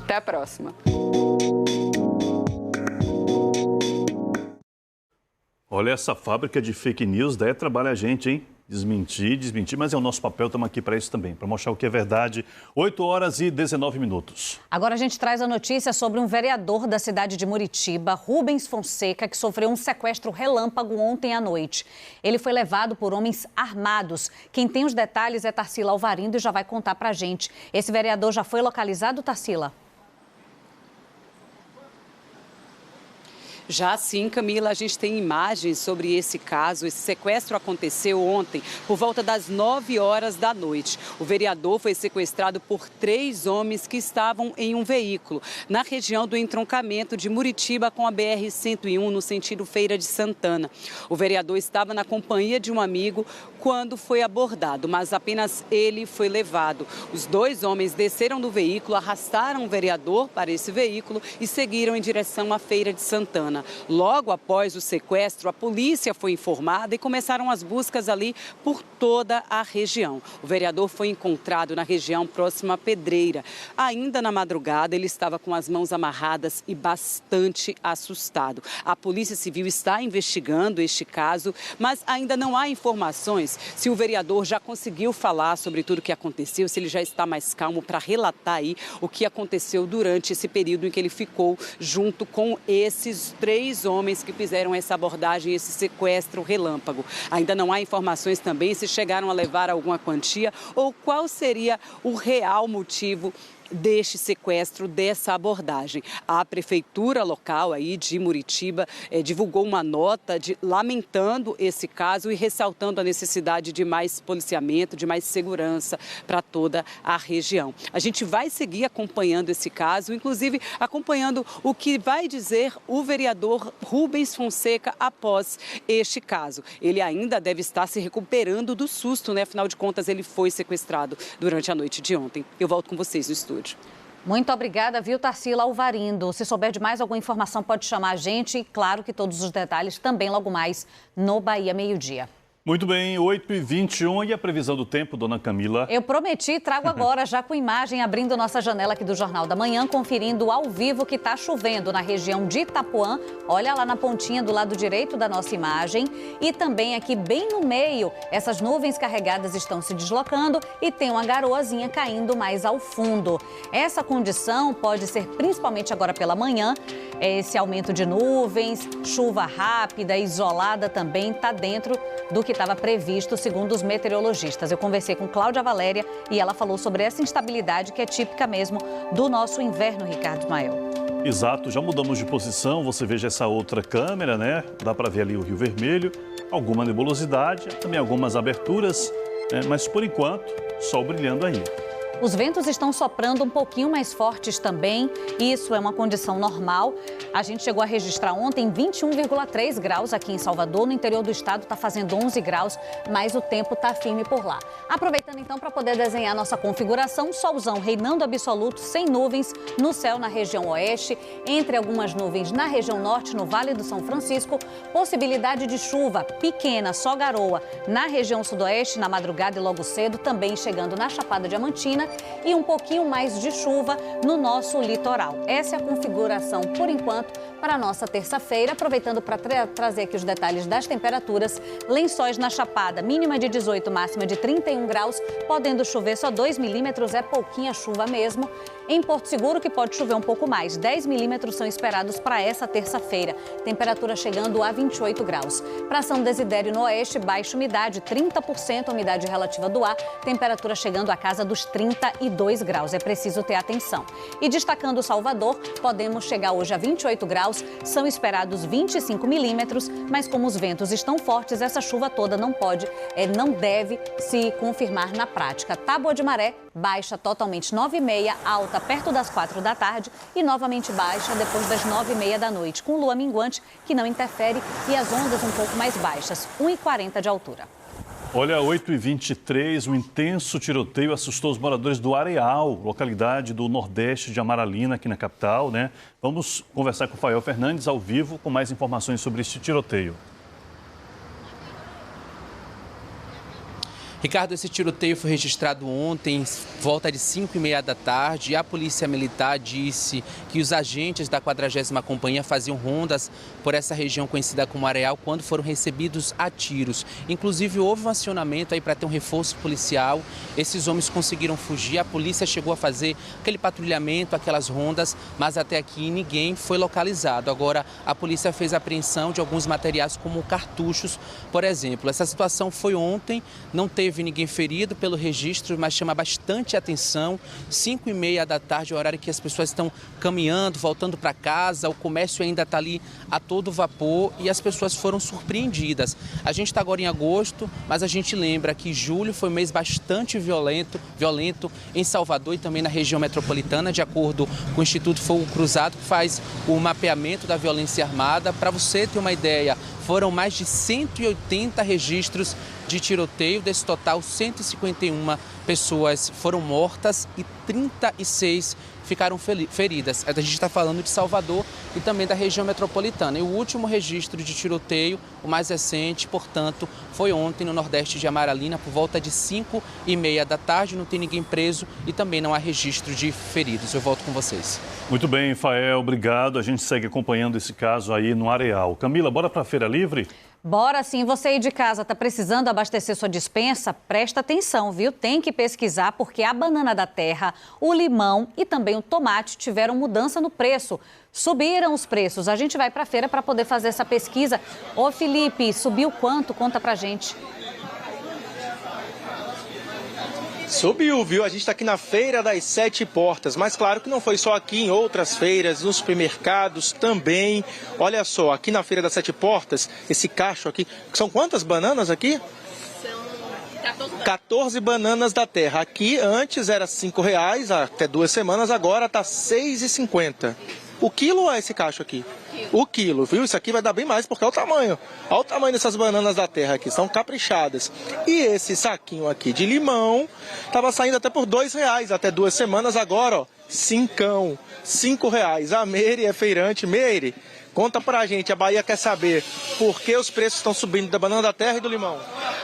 Até a próxima. Olha, essa fábrica de fake news daí trabalha a gente, hein? Desmentir, mas é o nosso papel, estamos aqui para isso também, para mostrar o que é verdade. 8h19. Agora a gente traz a notícia sobre um vereador da cidade de Muritiba, Rubens Fonseca, que sofreu um sequestro relâmpago ontem à noite. Ele foi levado por homens armados. Quem tem os detalhes é Tarsila Alvarindo e já vai contar para a gente. Esse vereador já foi localizado, Tarsila? Já sim, Camila, a gente tem imagens sobre esse caso. Esse sequestro aconteceu ontem, por volta das 9h da noite. O vereador foi sequestrado por 3 homens que estavam em um veículo na região do entroncamento de Muritiba com a BR-101, no sentido Feira de Santana. O vereador estava na companhia de um amigo quando foi abordado, mas apenas ele foi levado. Os 2 homens desceram do veículo, arrastaram o vereador para esse veículo e seguiram em direção à Feira de Santana. Metropolitana. Logo após o sequestro, a polícia foi informada e começaram as buscas ali por toda a região. O vereador foi encontrado na região próxima à Pedreira. Ainda na madrugada, ele estava com as mãos amarradas e bastante assustado. A Polícia Civil está investigando este caso, mas ainda não há informações se o vereador já conseguiu falar sobre tudo o que aconteceu, se ele já está mais calmo para relatar aí o que aconteceu durante esse período em que ele ficou junto com esses 3 homens que fizeram essa abordagem, esse sequestro relâmpago. Ainda não há informações também se chegaram a levar alguma quantia ou qual seria o real motivo deste sequestro, dessa abordagem. A prefeitura local aí de Muritiba divulgou uma nota lamentando esse caso e ressaltando a necessidade de mais policiamento, de mais segurança para toda a região. A gente vai seguir acompanhando esse caso, inclusive acompanhando o que vai dizer o vereador Rubens Fonseca após este caso. Ele ainda deve estar se recuperando do susto, né? Afinal de contas, ele foi sequestrado durante a noite de ontem. Eu volto com vocês no estúdio. Muito obrigada, viu, Tarsila Alvarindo. Se souber de mais alguma informação, pode chamar a gente. E claro que todos os detalhes também logo mais no Bahia Meio-Dia. Muito bem, 8h21 e a previsão do tempo, dona Camila? Eu prometi, trago agora, já com imagem, abrindo nossa janela aqui do Jornal da Manhã, conferindo ao vivo que está chovendo na região de Itapuã. Olha lá na pontinha do lado direito da nossa imagem. E também aqui bem no meio, essas nuvens carregadas estão se deslocando e tem uma garoazinha caindo mais ao fundo. Essa condição pode ser principalmente agora pela manhã. Esse aumento de nuvens, chuva rápida, isolada também, está dentro do que estava previsto, segundo os meteorologistas. Eu conversei com Cláudia Valéria e ela falou sobre essa instabilidade que é típica mesmo do nosso inverno, Ricardo Ismael. Exato, já mudamos de posição, você veja essa outra câmera, né? Dá para ver ali o Rio Vermelho, alguma nebulosidade, também algumas aberturas, né? Mas por enquanto, sol brilhando aí. Os ventos estão soprando um pouquinho mais fortes também, isso é uma condição normal. A gente chegou a registrar ontem 21,3 graus aqui em Salvador, no interior do estado está fazendo 11 graus, mas o tempo está firme por lá. Aproveitando então para poder desenhar nossa configuração, solzão reinando absoluto, sem nuvens no céu na região oeste, entre algumas nuvens na região norte, no Vale do São Francisco, possibilidade de chuva pequena, só garoa, na região sudoeste, na madrugada e logo cedo, também chegando na Chapada Diamantina, e um pouquinho mais de chuva no nosso litoral. Essa é a configuração, por enquanto, para a nossa terça-feira. Aproveitando para trazer aqui os detalhes das temperaturas. Lençóis na Chapada, mínima de 18, máxima de 31 graus, podendo chover só 2 milímetros, é pouquinha chuva mesmo. Em Porto Seguro, que pode chover um pouco mais, 10 milímetros são esperados para essa terça-feira. Temperatura chegando a 28 graus. Para São Desidério no oeste, baixa umidade, 30% umidade relativa do ar, temperatura chegando à casa dos 32 graus. É preciso ter atenção. E destacando Salvador, podemos chegar hoje a 28 graus, são esperados 25 milímetros, mas como os ventos estão fortes, essa chuva toda não deve se confirmar na prática. Tábua de maré, baixa totalmente 9h30, alta perto das 4 da tarde e novamente baixa depois das 9h30 da noite, com lua minguante que não interfere e as ondas um pouco mais baixas, 1,40 de altura. Olha, 8h23, um intenso tiroteio assustou os moradores do Areal, localidade do nordeste de Amaralina, aqui na capital, né? Vamos conversar com o Fael Fernandes ao vivo com mais informações sobre este tiroteio. Ricardo, esse tiroteio foi registrado ontem, volta de 5h30 da tarde, e a Polícia Militar disse que os agentes da 40ª Companhia faziam rondas por essa região conhecida como Areal quando foram recebidos a tiros. Inclusive, houve um acionamento aí para ter um reforço policial. Esses homens conseguiram fugir, a polícia chegou a fazer aquele patrulhamento, aquelas rondas, mas até aqui ninguém foi localizado. Agora, a polícia fez a apreensão de alguns materiais como cartuchos, por exemplo. Essa situação foi ontem, não teve ninguém ferido pelo registro, mas chama bastante atenção. 5h30 da tarde, o horário que as pessoas estão caminhando, voltando para casa, o comércio ainda está ali a todo vapor e as pessoas foram surpreendidas. A gente está agora em agosto, mas a gente lembra que julho foi um mês bastante violento em Salvador e também na região metropolitana, de acordo com o Instituto Fogo Cruzado, que faz o mapeamento da violência armada. Para você ter uma ideia, foram mais de 180 registros de tiroteio, desse total 151 pessoas foram mortas e 36 ficaram feridas. A gente está falando de Salvador e também da região metropolitana. E o último registro de tiroteio, o mais recente, portanto, foi ontem no nordeste de Amaralina, por volta de 5h30 da tarde. Não tem ninguém preso e também não há registro de feridos. Eu volto com vocês. Muito bem, Fael, obrigado. A gente segue acompanhando esse caso aí no Areal. Camila, bora para a Feira Livre? Bora sim, você aí de casa está precisando abastecer sua despensa? Presta atenção, viu? Tem que pesquisar porque a banana da terra, o limão e também o tomate tiveram mudança no preço. Subiram os preços. A gente vai para a feira para poder fazer essa pesquisa. Ô Felipe, subiu quanto? Conta pra gente. Subiu, viu? A gente está aqui na Feira das 7 Portas, mas claro que não foi só aqui, em outras feiras, nos supermercados também. Olha só, aqui na Feira das 7 Portas, esse cacho aqui, são quantas bananas aqui? São 14 bananas da terra. Aqui antes era R$5, até 2 semanas, agora está R$6,50. O quilo é esse cacho aqui? O quilo, viu? Isso aqui vai dar bem mais porque é o tamanho. Olha o tamanho dessas bananas da terra aqui, são caprichadas. E esse saquinho aqui de limão estava saindo até por R$2, até 2 semanas, agora, ó, R$5. A Meire é feirante. Meire, conta pra gente, a Bahia quer saber por que os preços estão subindo da banana da terra e do limão.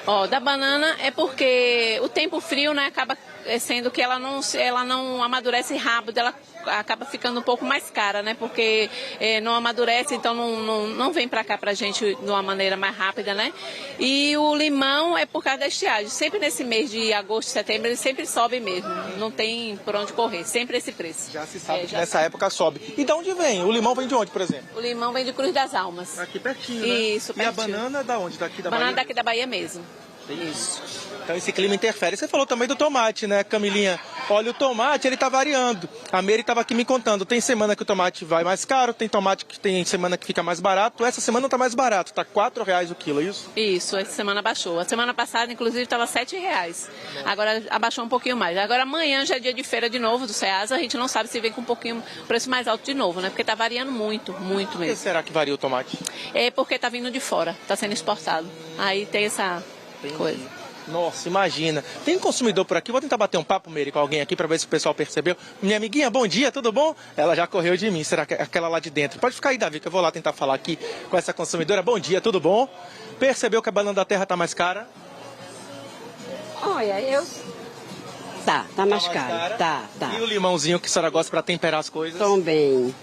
Ó, da banana é porque o tempo frio, né, acaba sendo que ela não amadurece rápido, ela acaba ficando um pouco mais cara, né, porque não amadurece, então não vem pra cá pra gente de uma maneira mais rápida, né. E o limão é por causa da estiagem, sempre nesse mês de agosto, setembro, ele sempre sobe mesmo, não tem por onde correr, sempre esse preço. Já se sabe que nessa época sobe. E de onde vem? O limão vem de onde, por exemplo? O limão vem de Cruz das Almas. Aqui pertinho, né? Isso, pertinho. E a banana da onde? Daqui da Bahia? Banana daqui da Bahia mesmo. Isso. Então esse clima interfere. Você falou também do tomate, né, Camilinha? Olha, o tomate, ele tá variando. A Meire estava aqui me contando. Tem semana que o tomate vai mais caro, tem tomate que tem semana que fica mais barato. Essa semana tá mais barato, tá R$4 o quilo, é isso? Isso, essa semana baixou. A semana passada, inclusive, estava R$7. Agora abaixou um pouquinho mais. Agora amanhã já é dia de feira de novo do Ceasa. A gente não sabe se vem com um pouquinho preço mais alto de novo, né? Porque tá variando muito, muito mesmo. Por que será que varia o tomate? É porque tá vindo de fora, tá sendo exportado. Aí tem essa coisa. Nossa, imagina. Tem consumidor por aqui, vou tentar bater um papo, Meire, com alguém aqui para ver se o pessoal percebeu. Minha amiguinha, bom dia, tudo bom? Ela já correu de mim, será que é aquela lá de dentro? Pode ficar aí, Davi, que eu vou lá tentar falar aqui com essa consumidora. Bom dia, tudo bom? Percebeu que a banana da terra tá mais cara? Olha, Tá mais caro. Tá. E o limãozinho que a senhora gosta para temperar as coisas? Também.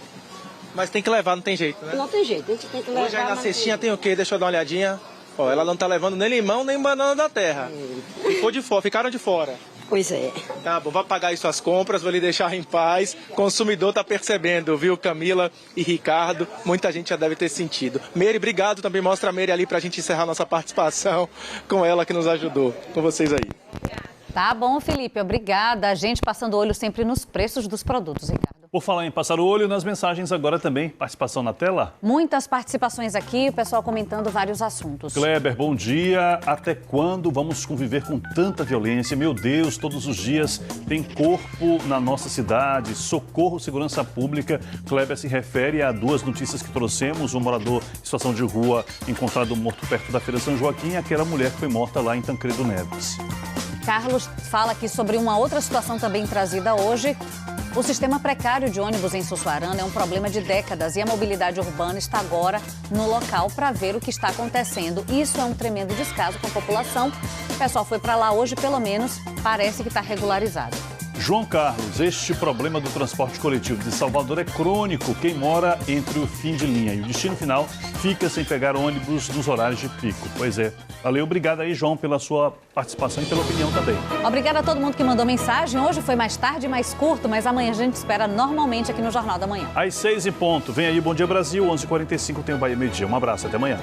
Mas tem que levar, não tem jeito, né? Não tem jeito, a gente tem que levar. Hoje aí na cestinha tem o quê? Deixa eu dar uma olhadinha. Ó, ela não tá levando nem limão, nem banana da terra. Ficou de fora, ficaram de fora. Pois é. Tá bom, vai pagar aí suas compras, vou lhe deixar em paz. Consumidor tá percebendo, viu, Camila e Ricardo? Muita gente já deve ter sentido. Meire, obrigado também. Mostra a Meire ali pra gente encerrar nossa participação com ela que nos ajudou. Com vocês aí. Tá bom, Felipe, obrigada. A gente passando o olho sempre nos preços dos produtos, Ricardo. Por falar em passar o olho nas mensagens, agora também participação na tela. Muitas participações aqui, o pessoal comentando vários assuntos. Kleber, bom dia. Até quando vamos conviver com tanta violência? Meu Deus, todos os dias tem corpo na nossa cidade. Socorro, segurança pública. Kleber se refere a 2 notícias que trouxemos. Um morador em situação de rua encontrado morto perto da Feira São Joaquim e aquela mulher que foi morta lá em Tancredo Neves. Carlos fala aqui sobre uma outra situação também trazida hoje. O sistema precário de ônibus em Sussuarana é um problema de décadas e a mobilidade urbana está agora no local para ver o que está acontecendo. Isso é um tremendo descaso com a população. O pessoal foi para lá hoje, pelo menos, parece que está regularizado. João Carlos, este problema do transporte coletivo de Salvador é crônico. Quem mora entre o fim de linha e o destino final fica sem pegar ônibus nos horários de pico. Pois é. Valeu, obrigado aí, João, pela sua participação e pela opinião também. Obrigada a todo mundo que mandou mensagem. Hoje foi mais tarde, mais curto, mas amanhã a gente espera normalmente aqui no Jornal da Manhã. Às 6h. Vem aí, Bom Dia Brasil, 11h45 tem o Bahia Meio Dia. Um abraço, até amanhã.